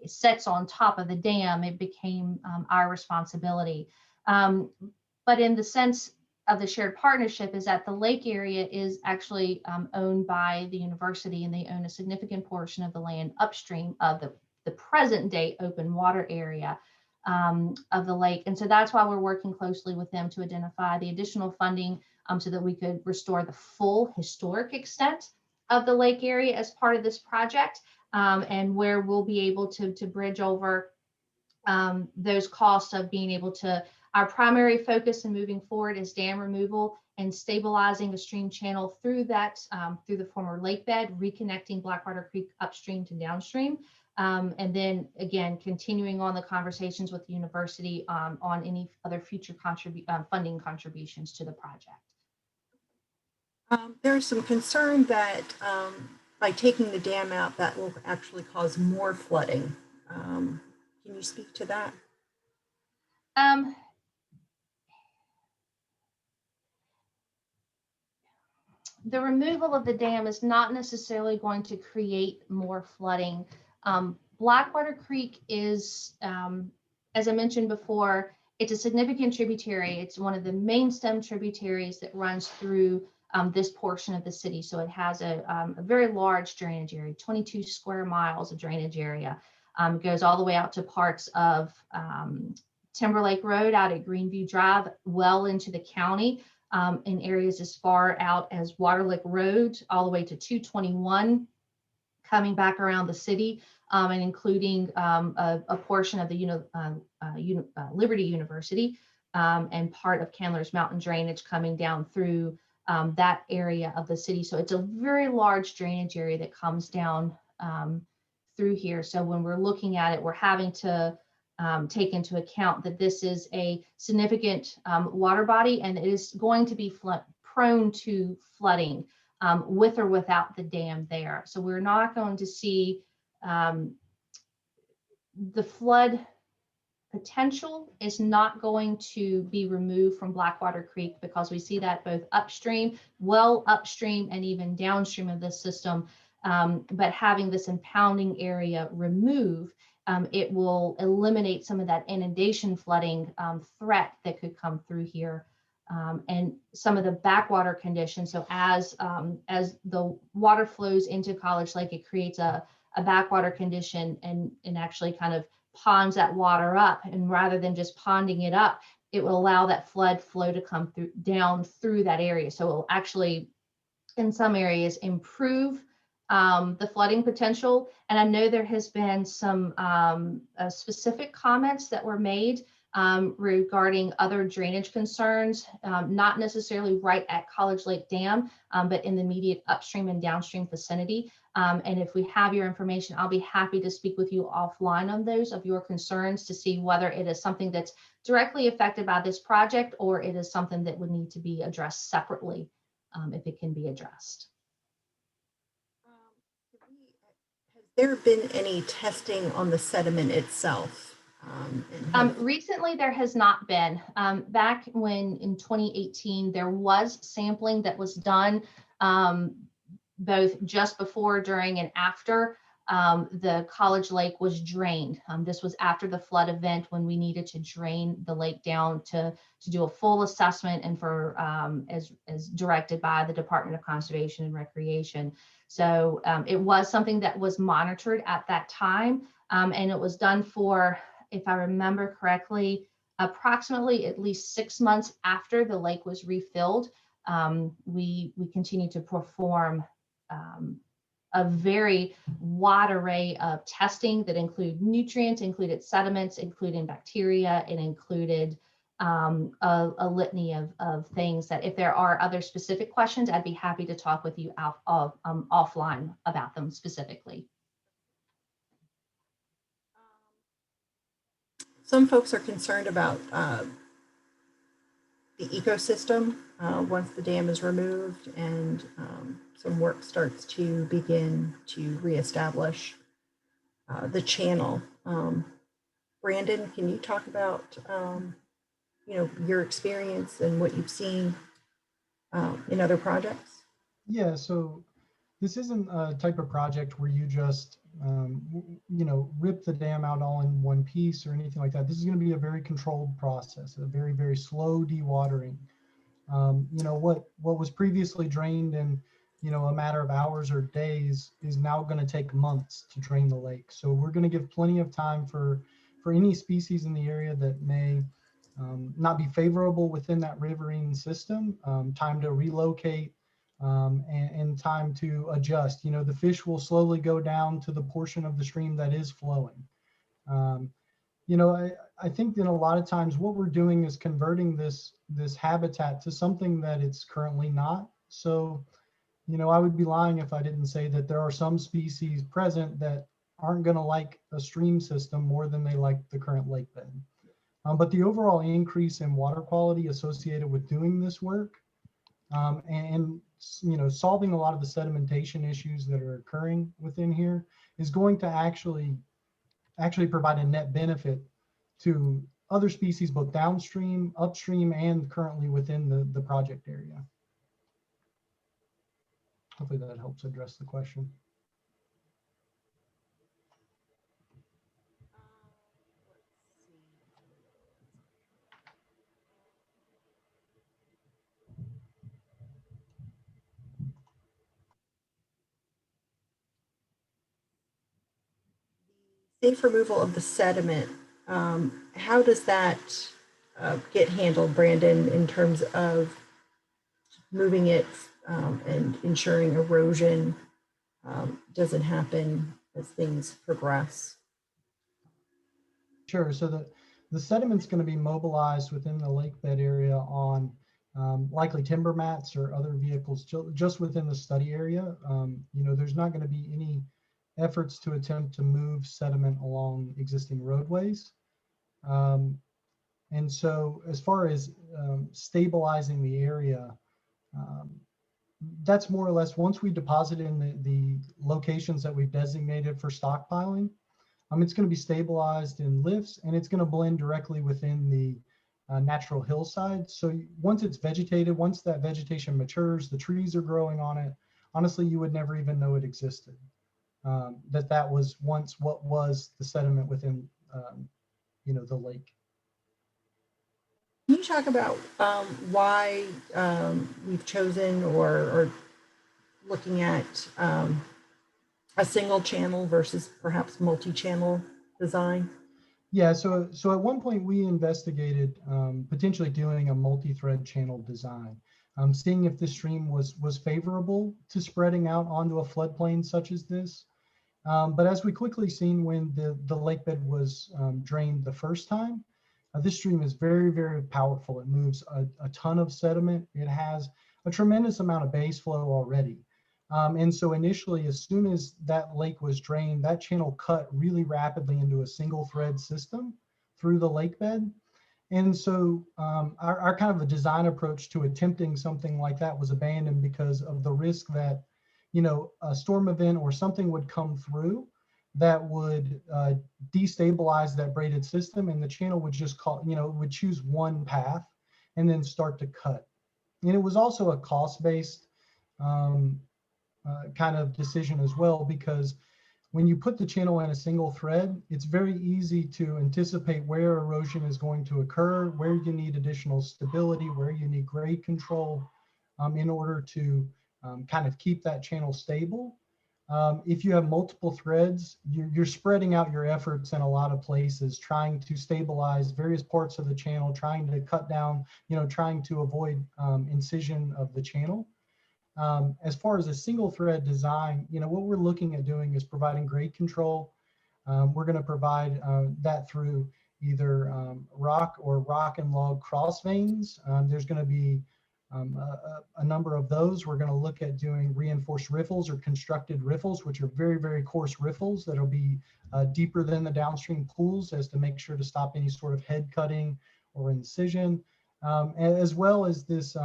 sits on top of the dam, it became our responsibility. But in the sense of the shared partnership is that the lake area is actually owned by the university, and they own a significant portion of the land upstream of the present day open water area of the lake. And so that's why we're working closely with them to identify the additional funding so that we could restore the full historic extent of the lake area as part of this project, and where we'll be able to bridge over those costs of being able to. Our primary focus in moving forward is dam removal and stabilizing a stream channel through that, through the former lake bed, reconnecting Blackwater Creek upstream to downstream. And then again, continuing on the conversations with the university on any other future funding contributions to the project. There's some concern that by taking the dam out, that will actually cause more flooding. Can you speak to that? the removal of the dam is not necessarily going to create more flooding. Blackwater Creek is, as I mentioned before, it's a significant tributary. It's one of the main stem tributaries that runs through this portion of the city. So it has a very large drainage area, 22 square miles of drainage area. It goes all the way out to parts of Timberlake Road out at Greenview Drive, well into the county, in areas as far out as Waterlick Road, all the way to 221, coming back around the city, and including a portion of the Liberty University and part of Candler's Mountain drainage coming down through that area of the city. So it's a very large drainage area that comes down through here. So when we're looking at it, we're having to take into account that this is a significant water body, and it is going to be prone to flooding with or without the dam there. So we're not going to see the flood potential is not going to be removed from Blackwater Creek, because we see that both upstream, well upstream, and even downstream of this system. But having this impounding area remove, it will eliminate some of that inundation flooding threat that could come through here, and some of the backwater conditions. So as the water flows into College Lake, it creates a backwater condition and actually kind of ponds that water up. And rather than just ponding it up, it will allow that flood flow to come through down through that area. So it will actually, in some areas, improve the flooding potential. And I know there has been some specific comments that were made regarding other drainage concerns, not necessarily right at College Lake Dam, but in the immediate upstream and downstream vicinity. And if we have your information, I'll be happy to speak with you offline on those of your concerns to see whether it is something that's directly affected by this project, or it is something that would need to be addressed separately, if it can be addressed. Has there been any testing on the sediment itself? Recently, there has not been. Back when in 2018, there was sampling that was done both just before, during, and after the College Lake was drained. This was after the flood event, when we needed to drain the lake down to do a full assessment, and for as directed by the Department of Conservation and Recreation. So it was something that was monitored at that time, and it was done for, if I remember correctly, approximately at least 6 months after the lake was refilled. We continued to perform a very wide array of testing that include nutrients, included sediments, including bacteria, and included a litany of things that, if there are other specific questions, I'd be happy to talk with you offline about them specifically. Some folks are concerned about the ecosystem once the dam is removed and some work starts to begin to reestablish the channel. Brandon, can you talk about your experience and what you've seen in other projects? Yeah, so this isn't a type of project where you just rip the dam out all in one piece or anything like that. This is going to be a very controlled process, a very, very slow dewatering. What was previously drained in a matter of hours or days is now going to take months to drain the lake. So we're going to give plenty of time for any species in the area that may not be favorable within that riverine system, time to relocate, and time to adjust. The fish will slowly go down to the portion of the stream that is flowing. I think that a lot of times what we're doing is converting this habitat to something that it's currently not. So, I would be lying if I didn't say that there are some species present that aren't going to like a stream system more than they like the current lake bed. But the overall increase in water quality associated with doing this work and solving a lot of the sedimentation issues that are occurring within here is going to actually provide a net benefit to other species, both downstream, upstream, and currently within the project area. Hopefully that helps address the question. Safe removal of the sediment. How does that get handled, Brandon, in terms of moving it and ensuring erosion doesn't happen as things progress? Sure. So the sediment's going to be mobilized within the lake bed area on likely timber mats or other vehicles just within the study area. There's not going to be any efforts to attempt to move sediment along existing roadways. And so as far as stabilizing the area, that's more or less once we deposit in the locations that we've designated for stockpiling, it's going to be stabilized in lifts, and it's going to blend directly within the natural hillside. So once it's vegetated, once that vegetation matures, the trees are growing on it, honestly, you would never even know it existed. That was once what was the sediment within, the lake. Can you talk about why we've chosen or looking at a single channel versus perhaps multi-channel design? Yeah, so at one point we investigated potentially doing a multi-thread channel design, seeing if the stream was favorable to spreading out onto a floodplain such as this. But as we quickly seen when the lake bed was drained the first time, this stream is very, very powerful. It moves a ton of sediment. It has a tremendous amount of base flow already. And so initially, as soon as that lake was drained, that channel cut really rapidly into a single thread system through the lake bed. And so our kind of a design approach to attempting something like that was abandoned because of the risk that, a storm event or something would come through that would destabilize that braided system, and the channel would just would choose one path and then start to cut. And it was also a cost-based kind of decision as well, because when you put the channel in a single thread, it's very easy to anticipate where erosion is going to occur, where you need additional stability, where you need grade control in order to kind of keep that channel stable. If you have multiple threads, you're spreading out your efforts in a lot of places, trying to stabilize various parts of the channel, trying to cut down, trying to avoid incision of the channel. As far as a single thread design, what we're looking at doing is providing grade control. We're going to provide that through either rock or rock and log cross veins. There's going to be a number of those. We're going to look at doing reinforced riffles or constructed riffles, which are very, very coarse riffles that'll be deeper than the downstream pools, as to make sure to stop any sort of head cutting or incision, as well as this,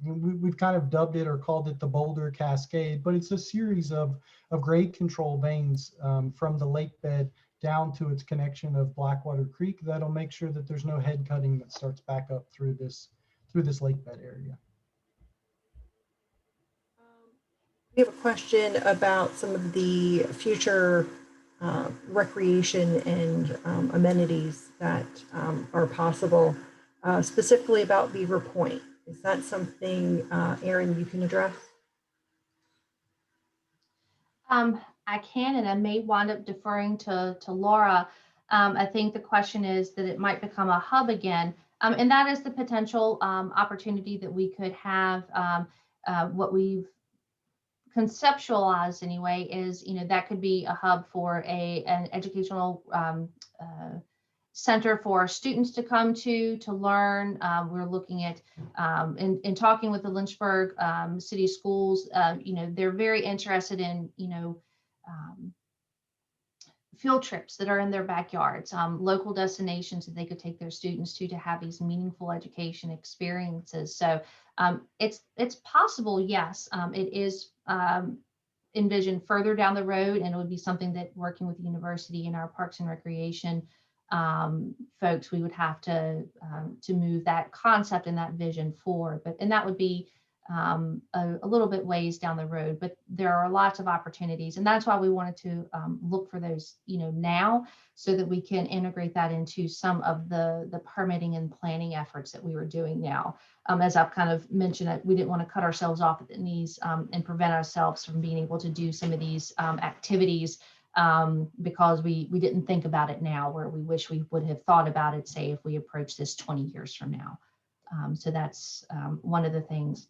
we've kind of dubbed it or called it the boulder cascade, but it's a series of grade control veins from the lake bed down to its connection of Blackwater Creek that'll make sure that there's no head cutting that starts back up through this lake bed area. We have a question about some of the future recreation and amenities that are possible, specifically about Beaver Point. Is that something, Erin, you can address? I can, and I may wind up deferring to Laura. I think the question is that it might become a hub again. And that is the potential opportunity that we could have. What we've conceptualized anyway is, that could be a hub for an educational center for students to come to learn. We're looking at, in talking with the Lynchburg City Schools, they're very interested in, field trips that are in their backyards, local destinations that they could take their students to have these meaningful education experiences. So it's possible, yes. It is envisioned further down the road, and it would be something that, working with the university and our Parks and Recreation folks, we would have to move that concept and that vision forward. And that would be a little bit ways down the road, but there are lots of opportunities. And that's why we wanted to look for those, now, so that we can integrate that into some of the permitting and planning efforts that we were doing now. As I've kind of mentioned, we didn't want to cut ourselves off at the knees and prevent ourselves from being able to do some of these activities because we didn't think about it now, where we wish we would have thought about it, say, if we approach this 20 years from now. So that's one of the things.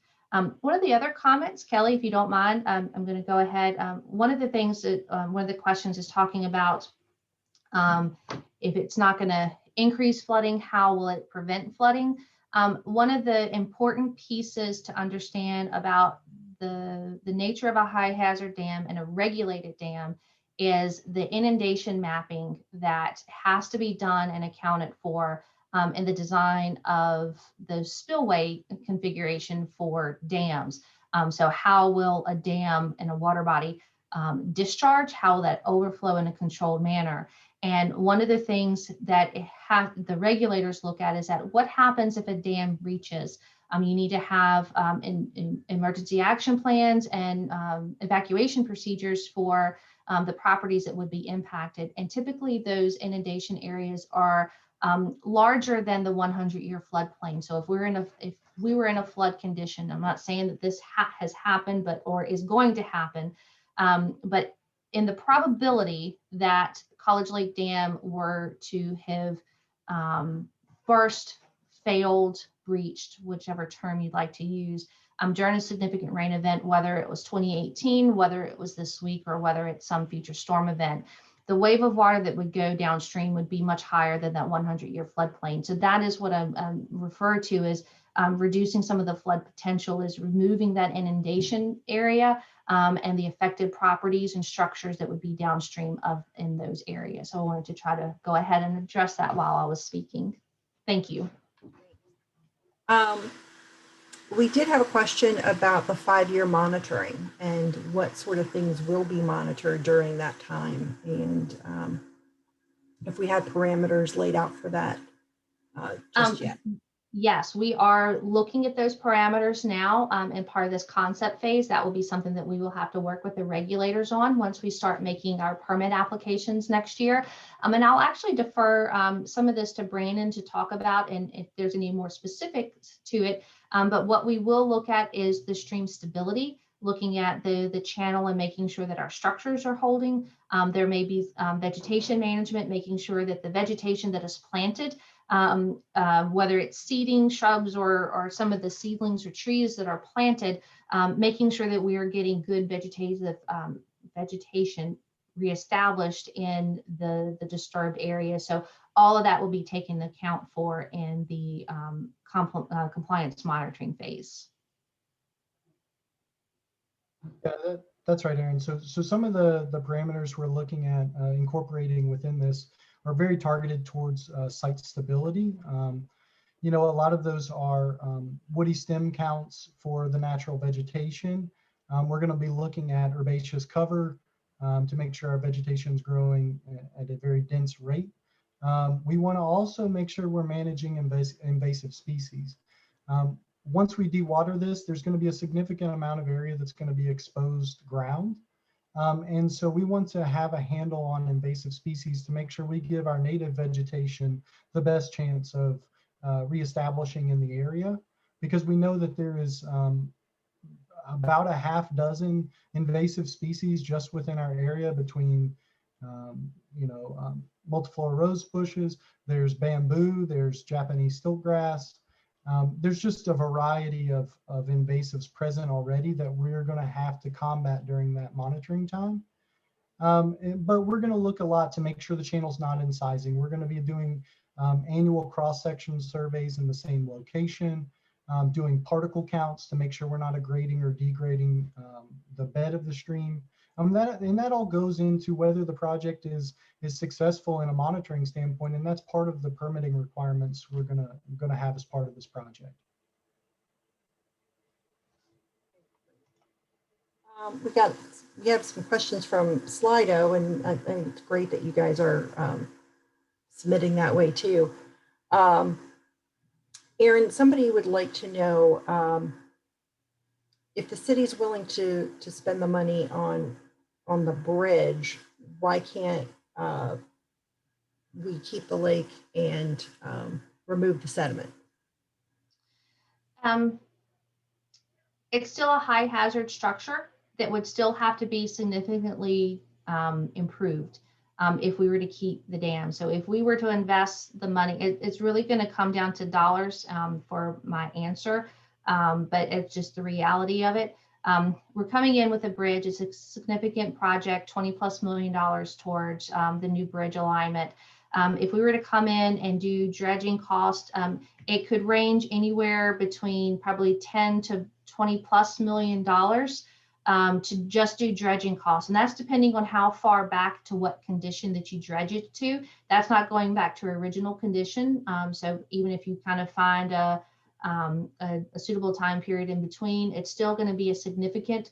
One of the other comments, Kelly, if you don't mind, I'm going to go ahead. One of the things that one of the questions is talking about, if it's not going to increase flooding, how will it prevent flooding? One of the important pieces to understand about the nature of a high hazard dam and a regulated dam is the inundation mapping that has to be done and accounted for in the design of the spillway configuration for dams. So how will a dam and a water body discharge? How will that overflow in a controlled manner? And one of the things that the regulators look at is that what happens if a dam breaches? You need to have emergency action plans and evacuation procedures for the properties that would be impacted. And typically those inundation areas are larger than the 100-year floodplain. So if we were in a flood condition, I'm not saying that this has happened, or is going to happen, but in the probability that College Lake Dam were to have burst, failed, breached, whichever term you'd like to use, during a significant rain event, whether it was 2018, whether it was this week, or whether it's some future storm event, the wave of water that would go downstream would be much higher than that 100-year floodplain. So that is what I refer to as reducing some of the flood potential, is removing that inundation area and the affected properties and structures that would be downstream in those areas. So I wanted to try to go ahead and address that while I was speaking. Thank you. We did have a question about the 5-year monitoring and what sort of things will be monitored during that time, and if we had parameters laid out for that just yet. Yes, we are looking at those parameters now, and part of this concept phase. That will be something that we will have to work with the regulators on once we start making our permit applications next year. And I'll actually defer some of this to Brandon to talk about, and if there's any more specifics to it. But what we will look at is the stream stability, looking at the channel and making sure that our structures are holding. There may be vegetation management, making sure that the vegetation that is planted, whether it's seeding, shrubs, or some of the seedlings or trees that are planted, making sure that we are getting good vegetation reestablished in the disturbed area. So all of that will be taken into account for in the compliance monitoring phase. Yeah, that's right, Erin. So some of the parameters we're looking at incorporating within this are very targeted towards site stability. A lot of those are woody stem counts for the natural vegetation. We're going to be looking at herbaceous cover to make sure our vegetation is growing at a very dense rate. We want to also make sure we're managing invasive species. Once we dewater this, there's going to be a significant amount of area that's going to be exposed ground. And so we want to have a handle on invasive species to make sure we give our native vegetation the best chance of reestablishing in the area, because we know that there is about a half dozen invasive species just within our area between, multiflora rose bushes, there's bamboo, there's Japanese stiltgrass. There's just a variety of invasives present already that we're going to have to combat during that monitoring time. But we're going to look a lot to make sure the channel's not incising. We're going to be doing annual cross-section surveys in the same location, doing particle counts to make sure we're not aggrading or degrading the bed of the stream. That all goes into whether the project is successful in a monitoring standpoint, and that's part of the permitting requirements we're gonna have as part of this project. We have some questions from Slido, and I think it's great that you guys are submitting that way too. Erin, somebody would like to know if the city's willing to spend the money on the bridge, why can't we keep the lake and remove the sediment? It's still a high hazard structure that would still have to be significantly improved if we were to keep the dam. So if we were to invest the money, it's really going to come down to dollars for my answer, but it's just the reality of it. We're coming in with a bridge. It's a significant project, $20+ million towards the new bridge alignment. If we were to come in and do dredging cost, it could range anywhere between probably 10 to $20+ million to just do dredging costs. And that's depending on how far back to what condition that you dredge it to. That's not going back to original condition. So even if you kind of find a suitable time period in between, it's still going to be a significant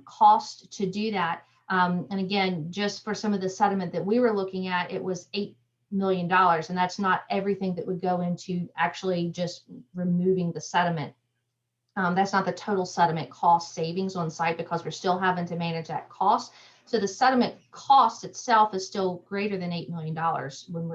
cost to do that. And again, just for some of the sediment that we were looking at, it was $8 million. And that's not everything that would go into actually just removing the sediment. That's not the total sediment cost savings on site, because we're still having to manage that cost. So the sediment cost itself is still greater than $8 million when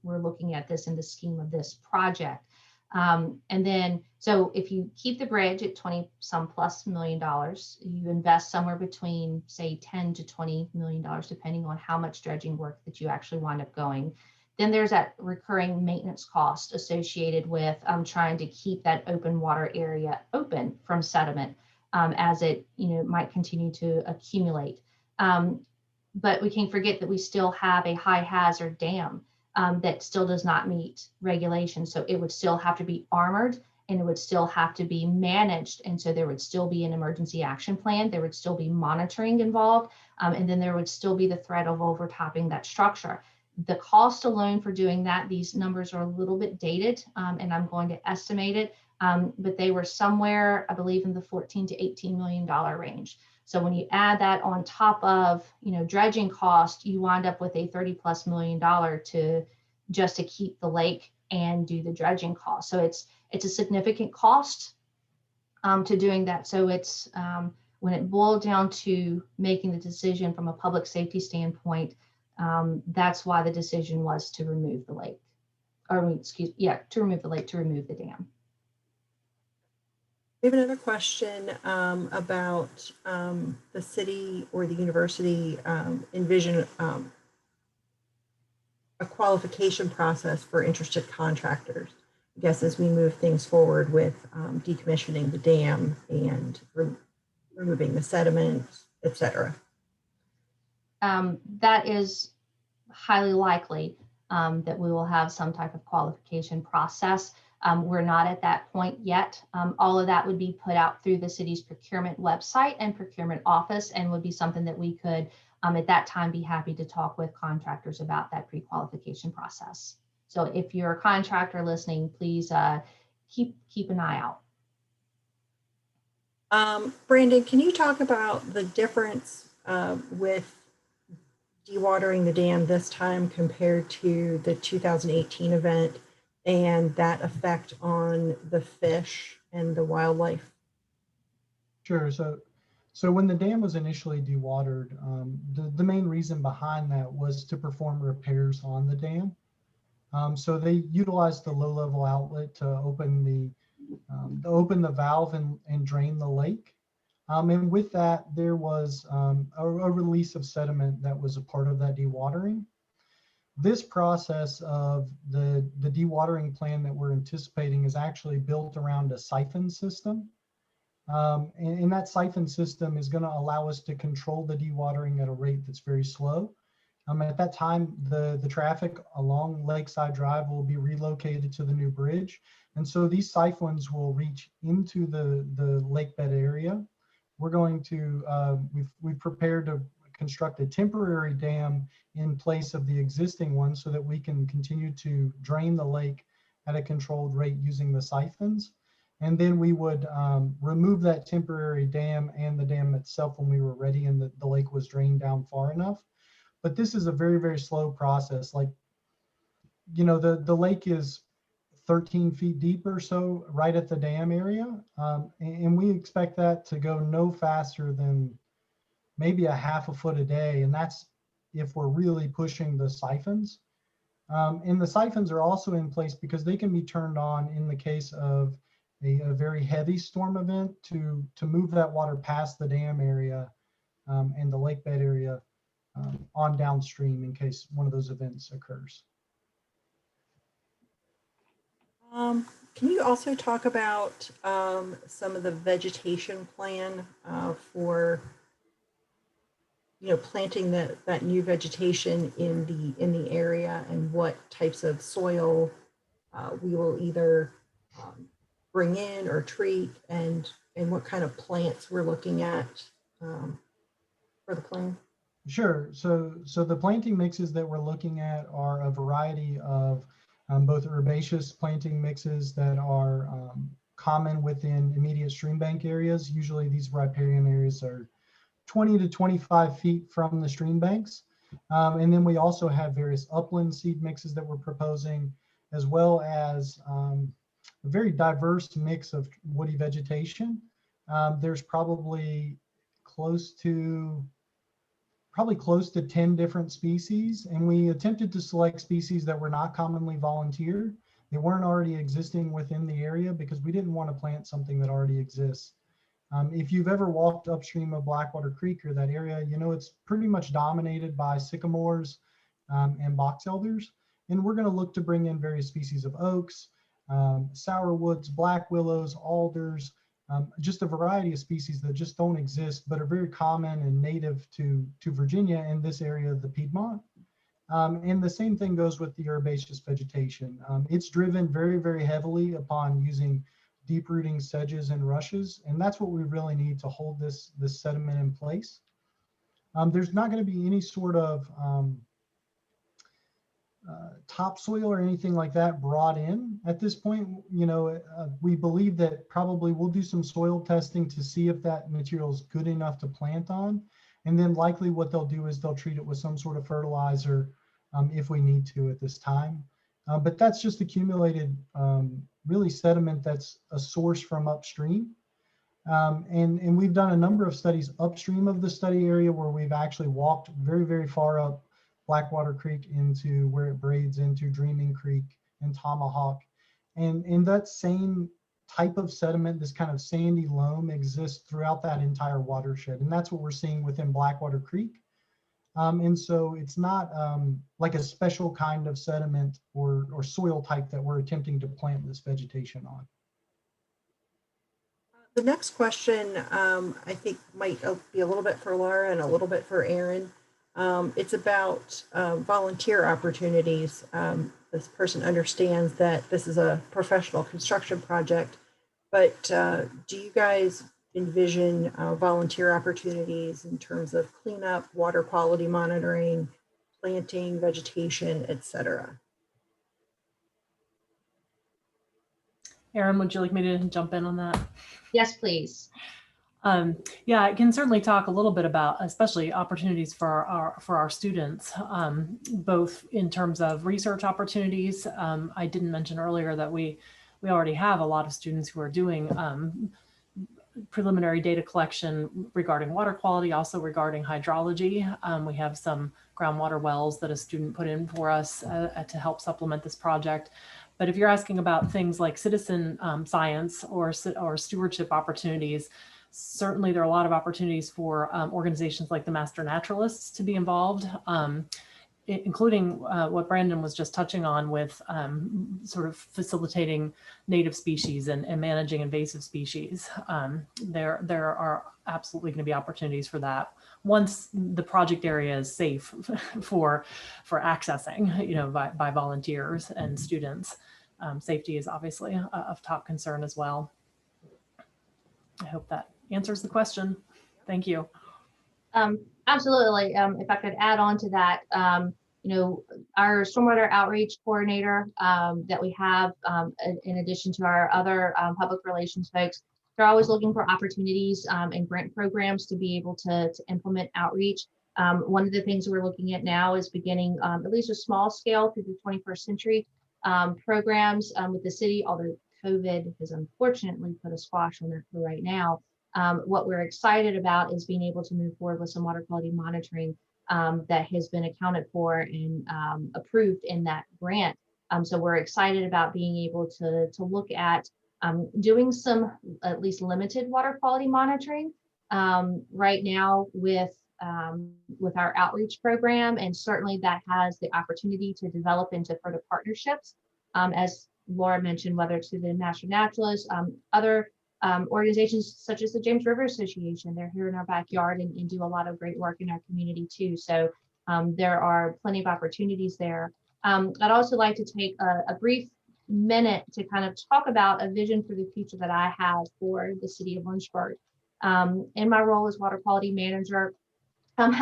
we're looking at this in the scheme of this project. And then, so if you keep the bridge at 20+ million dollars, you invest somewhere between, say, 10 to $20 million, depending on how much dredging work that you actually wind up going. Then there's that recurring maintenance cost associated with trying to keep that open water area open from sediment as it might continue to accumulate. But we can't forget that we still have a high hazard dam that still does not meet regulations. So it would still have to be armored, and it would still have to be managed. And so there would still be an emergency action plan. There would still be monitoring involved. And then there would still be the threat of overtopping that structure. The cost alone for doing that, these numbers are a little bit dated, and I'm going to estimate it, but they were somewhere, I believe, in the $14 to $18 million range. So when you add that on top of, dredging cost, you wind up with a $30+ million to keep the lake and do the dredging cost. So it's a significant cost to doing that. So it's when it boiled down to making the decision from a public safety standpoint, that's why the decision was to remove the lake, to remove the lake, to remove the dam. We have another question about the city or the university envision a qualification process for interested contractors. I guess as we move things forward with decommissioning the dam and removing the sediment, etc. That is highly likely that we will have some type of qualification process. We're not at that point yet. All of that would be put out through the city's procurement website and procurement office, and would be something that we could, at that time, be happy to talk with contractors about that pre-qualification process. So if you're a contractor listening, please keep an eye out. Brandon, can you talk about the difference with dewatering the dam this time compared to the 2018 event, and that effect on the fish and the wildlife? Sure. So when the dam was initially dewatered, the main reason behind that was to perform repairs on the dam. So they utilized the low-level outlet to open the valve and drain the lake. And with that, there was a release of sediment that was a part of that dewatering. This process of the dewatering plan that we're anticipating is actually built around a siphon system. And that siphon system is going to allow us to control the dewatering at a rate that's very slow. At that time, the traffic along Lakeside Drive will be relocated to the new bridge. And so these siphons will reach into the lake bed area. We're going to, we've prepared to construct a temporary dam in place of the existing one so that we can continue to drain the lake at a controlled rate using the siphons. And then we would remove that temporary dam and the dam itself when we were ready and the lake was drained down far enough. But this is a very, very slow process. Like, the lake is 13 feet deep or so right at the dam area. And we expect that to go no faster than maybe a half a foot a day. And that's if we're really pushing the siphons. And the siphons are also in place because they can be turned on in the case of a very heavy storm event to move that water past the dam area and the lake bed area on downstream in case one of those events occurs. Can you also talk about some of the vegetation plan for planting that new vegetation in the area, and what types of soil we will either bring in or treat, and what kind of plants we're looking at for the plan? Sure. So the planting mixes that we're looking at are a variety of both herbaceous planting mixes that are common within immediate stream bank areas. Usually these riparian areas are 20 to 25 feet from the stream banks. And then we also have various upland seed mixes that we're proposing, as well as a very diverse mix of woody vegetation. There's probably close to 10 different species, and we attempted to select species that were not commonly volunteered. They weren't already existing within the area because we didn't want to plant something that already exists. If you've ever walked upstream of Blackwater Creek or that area, you know it's pretty much dominated by sycamores and box elders. And we're going to look to bring in various species of oaks, sourwoods, black willows, alders, just a variety of species that just don't exist, but are very common and native to Virginia and this area of the Piedmont. And the same thing goes with the herbaceous vegetation. It's driven very, very heavily upon using deep rooting sedges and rushes, and that's what we really need to hold this sediment in place. There's not going to be any sort of topsoil or anything like that brought in at this point. We believe that probably we'll do some soil testing to see if that material is good enough to plant on. And then likely what they'll do is they'll treat it with some sort of fertilizer if we need to at this time. But that's just accumulated really sediment that's a source from upstream. And we've done a number of studies upstream of the study area where we've actually walked very, very far up Blackwater Creek into where it braids into Dreaming Creek and Tomahawk. And that same type of sediment, this kind of sandy loam, exists throughout that entire watershed. And that's what we're seeing within Blackwater Creek. And so it's not like a special kind of sediment or soil type that we're attempting to plant this vegetation on. The next question I think might be a little bit for Laura and a little bit for Aaron. It's about volunteer opportunities. This person understands that this is a professional construction project, but do you guys envision volunteer opportunities in terms of cleanup, water quality monitoring, planting, vegetation, etc.? Erin, would you like me to jump in on that? Yes, please. Yeah, I can certainly talk a little bit about, especially opportunities for our students, both in terms of research opportunities. I didn't mention earlier that we already have a lot of students who are doing preliminary data collection regarding water quality, also regarding hydrology. We have some groundwater wells that a student put in for us to help supplement this project. But if you're asking about things like citizen science or stewardship opportunities, certainly there are a lot of opportunities for organizations like the Master Naturalists to be involved, including what Brandon was just touching on with sort of facilitating native species and managing invasive species. There are absolutely going to be opportunities for that once the project area is safe for accessing, by volunteers and students. Safety is obviously of top concern as well. I hope that answers the question. Thank you. Absolutely. If I could add on to that, our stormwater outreach coordinator that we have, in addition to our other public relations folks, they're always looking for opportunities and grant programs to be able to implement outreach. One of the things we're looking at now is beginning at least a small scale through the 21st century programs with the city, although COVID has unfortunately put a squash on that for right now. What we're excited about is being able to move forward with some water quality monitoring that has been accounted for and approved in that grant. So we're excited about being able to look at doing some at least limited water quality monitoring right now with our outreach program, and certainly that has the opportunity to develop into further partnerships, as Laura mentioned, whether it's through the Master Naturalists, other organizations such as the James River Association. They're here in our backyard and do a lot of great work in our community too. So there are plenty of opportunities there. I'd also like to take a brief minute to kind of talk about a vision for the future that I have for the city of Lynchburg. In my role as water quality manager, I'm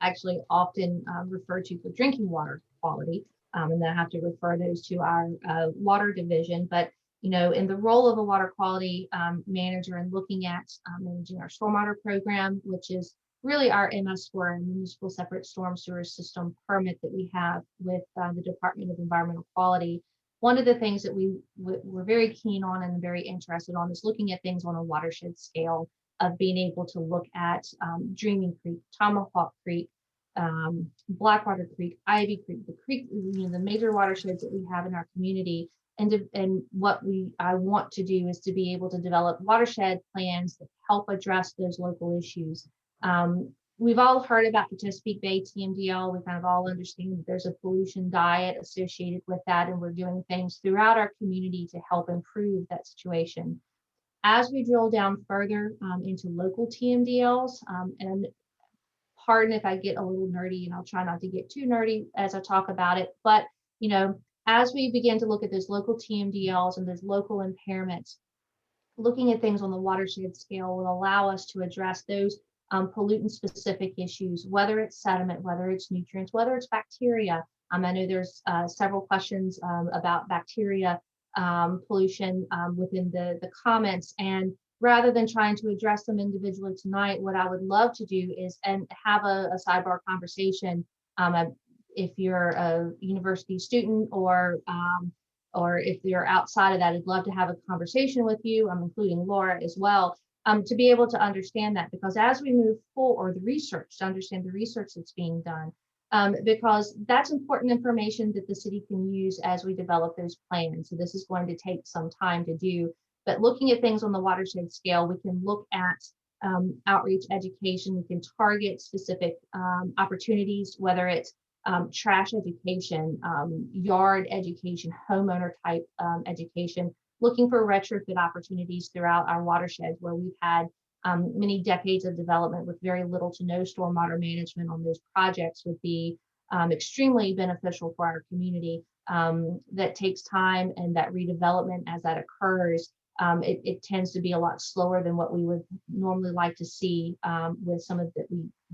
actually often referred to for drinking water quality, and then I have to refer those to our water division. But you know, in the role of a water quality manager and looking at managing our stormwater program, which is really our MS4, municipal separate storm sewer system permit that we have with the Department of Environmental Quality. One of the things that we're very keen on and very interested on is looking at things on a watershed scale, of being able to look at Dreaming Creek, Tomahawk Creek, Blackwater Creek, Ivy Creek, the creek, you know, the major watersheds that we have in our community. And what I want to do is to be able to develop watershed plans that help address those local issues. We've all heard about the Chesapeake Bay TMDL. We kind of all understand that there's a pollution diet associated with that, and we're doing things throughout our community to help improve that situation. As we drill down further into local TMDLs, and pardon if I get a little nerdy, and I'll try not to get too nerdy as I talk about it, but you know, as we begin to look at those local TMDLs and those local impairments, looking at things on the watershed scale will allow us to address those pollutant-specific issues, whether it's sediment, whether it's nutrients, whether it's bacteria. I know there's several questions about bacteria pollution within the comments, and rather than trying to address them individually tonight, what I would love to do is and have a sidebar conversation. If you're a university student or if you're outside of that, I'd love to have a conversation with you. I'm including Laura as well, to be able to understand that, because as we move forward, or the research, to understand the research that's being done, because that's important information that the city can use as we develop those plans. So this is going to take some time to do, but looking at things on the watershed scale, we can look at outreach education, we can target specific opportunities, whether it's trash education, yard education, homeowner type education, looking for retrofit opportunities throughout our watersheds where we've had many decades of development with very little to no stormwater management on those projects would be extremely beneficial for our community. That takes time, and that redevelopment as that occurs, it tends to be a lot slower than what we would normally like to see with some of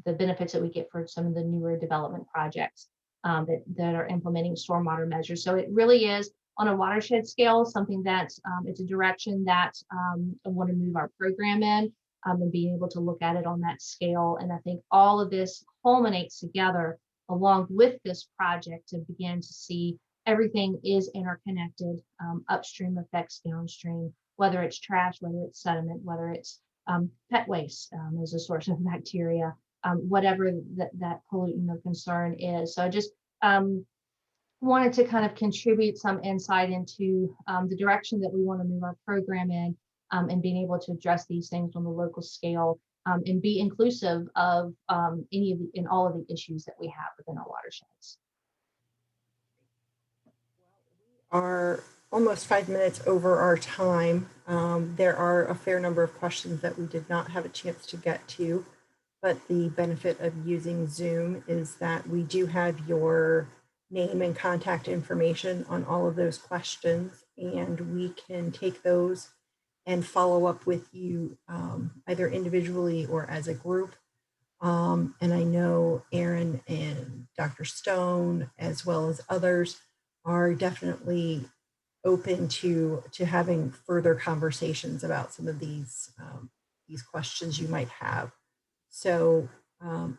the benefits that we get for some of the newer development projects that are implementing stormwater measures. So it really is on a watershed scale, something that it's a direction that I want to move our program in, and being able to look at it on that scale. And I think all of this culminates together along with this project to begin to see everything is interconnected. Upstream affects downstream, whether it's trash, whether it's sediment, whether it's pet waste as a source of bacteria, whatever that pollutant of concern is. So I just wanted to kind of contribute some insight into the direction that we want to move our program in, and being able to address these things on the local scale, and be inclusive of any of and all of the issues that we have within our watersheds. Are almost 5 minutes over our time. There are a fair number of questions that we did not have a chance to get to, but the benefit of using Zoom is that we do have your name and contact information on all of those questions, and we can take those and follow up with you either individually or as a group. And I know Aaron and Dr. Stone, as well as others, are definitely open to having further conversations about some of these questions you might have. So,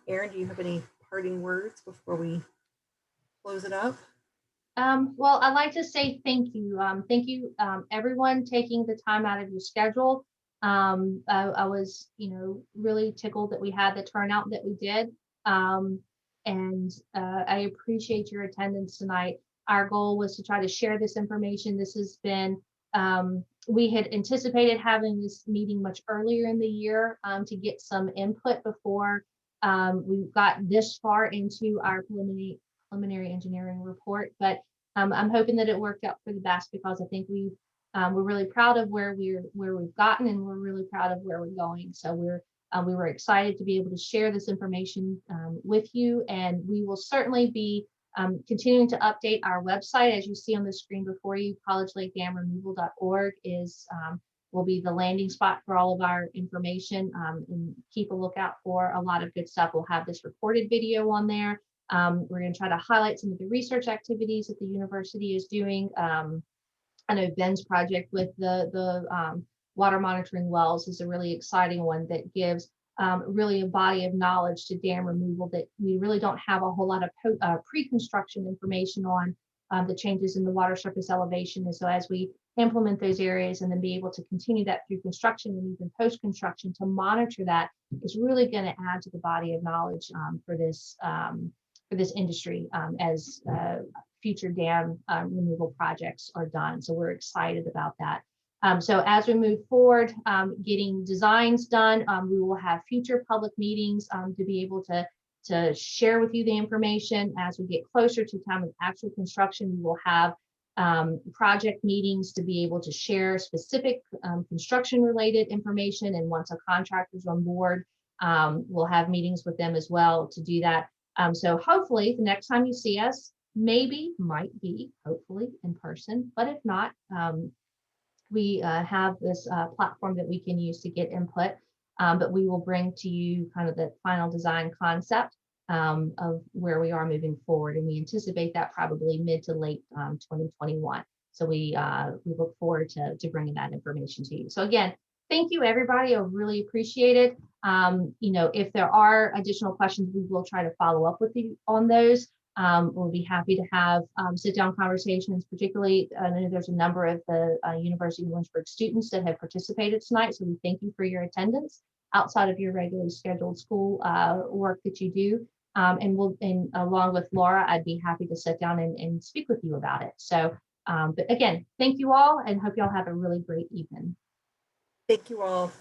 Aaron, do you have any parting words before we close it up? Well, I'd like to say thank you. Thank you, everyone taking the time out of your schedule. I was, really tickled that we had the turnout that we did. And I appreciate your attendance tonight. Our goal was to try to share this information. This has been, we had anticipated having this meeting much earlier in the year to get some input before we got this far into our preliminary engineering report, but I'm hoping that it worked out for the best, because I think we're really proud of where we've gotten, and we're really proud of where we're going. So we were excited to be able to share this information with you, and we will certainly be continuing to update our website. As you see on the screen before you, collegelakedamremoval.org will be the landing spot for all of our information, and keep a lookout for a lot of good stuff. We'll have this recorded video on there. We're going to try to highlight some of the research activities that the university is doing. I know Ben's project with the water monitoring wells is a really exciting one that gives really a body of knowledge to dam removal that we really don't have a whole lot of pre-construction information on the changes in the water surface elevation. And so as we implement those areas and then be able to continue that through construction and even post-construction to monitor that, is really going to add to the body of knowledge for this industry as future dam removal projects are done. So we're excited about that. So as we move forward, getting designs done, we will have future public meetings to be able to share with you the information. As we get closer to time of actual construction, we will have project meetings to be able to share specific construction related information. And once a contractor's on board, we'll have meetings with them as well to do that. So hopefully the next time you see us, might be hopefully in person, but if not, we have this platform that we can use to get input, but we will bring to you kind of the final design concept of where we are moving forward. And we anticipate that probably mid to late 2021. So we look forward to bringing that information to you. So again, thank you, everybody. I really appreciate it. If there are additional questions, we will try to follow up with you on those. We'll be happy to have sit-down conversations, particularly I know there's a number of the University of Lynchburg students that have participated tonight. So we thank you for your attendance outside of your regularly scheduled school work that you do. And along with Laura, I'd be happy to sit down and speak with you about it. So, but again, thank you all, and hope you all have a really great evening. Thank you all.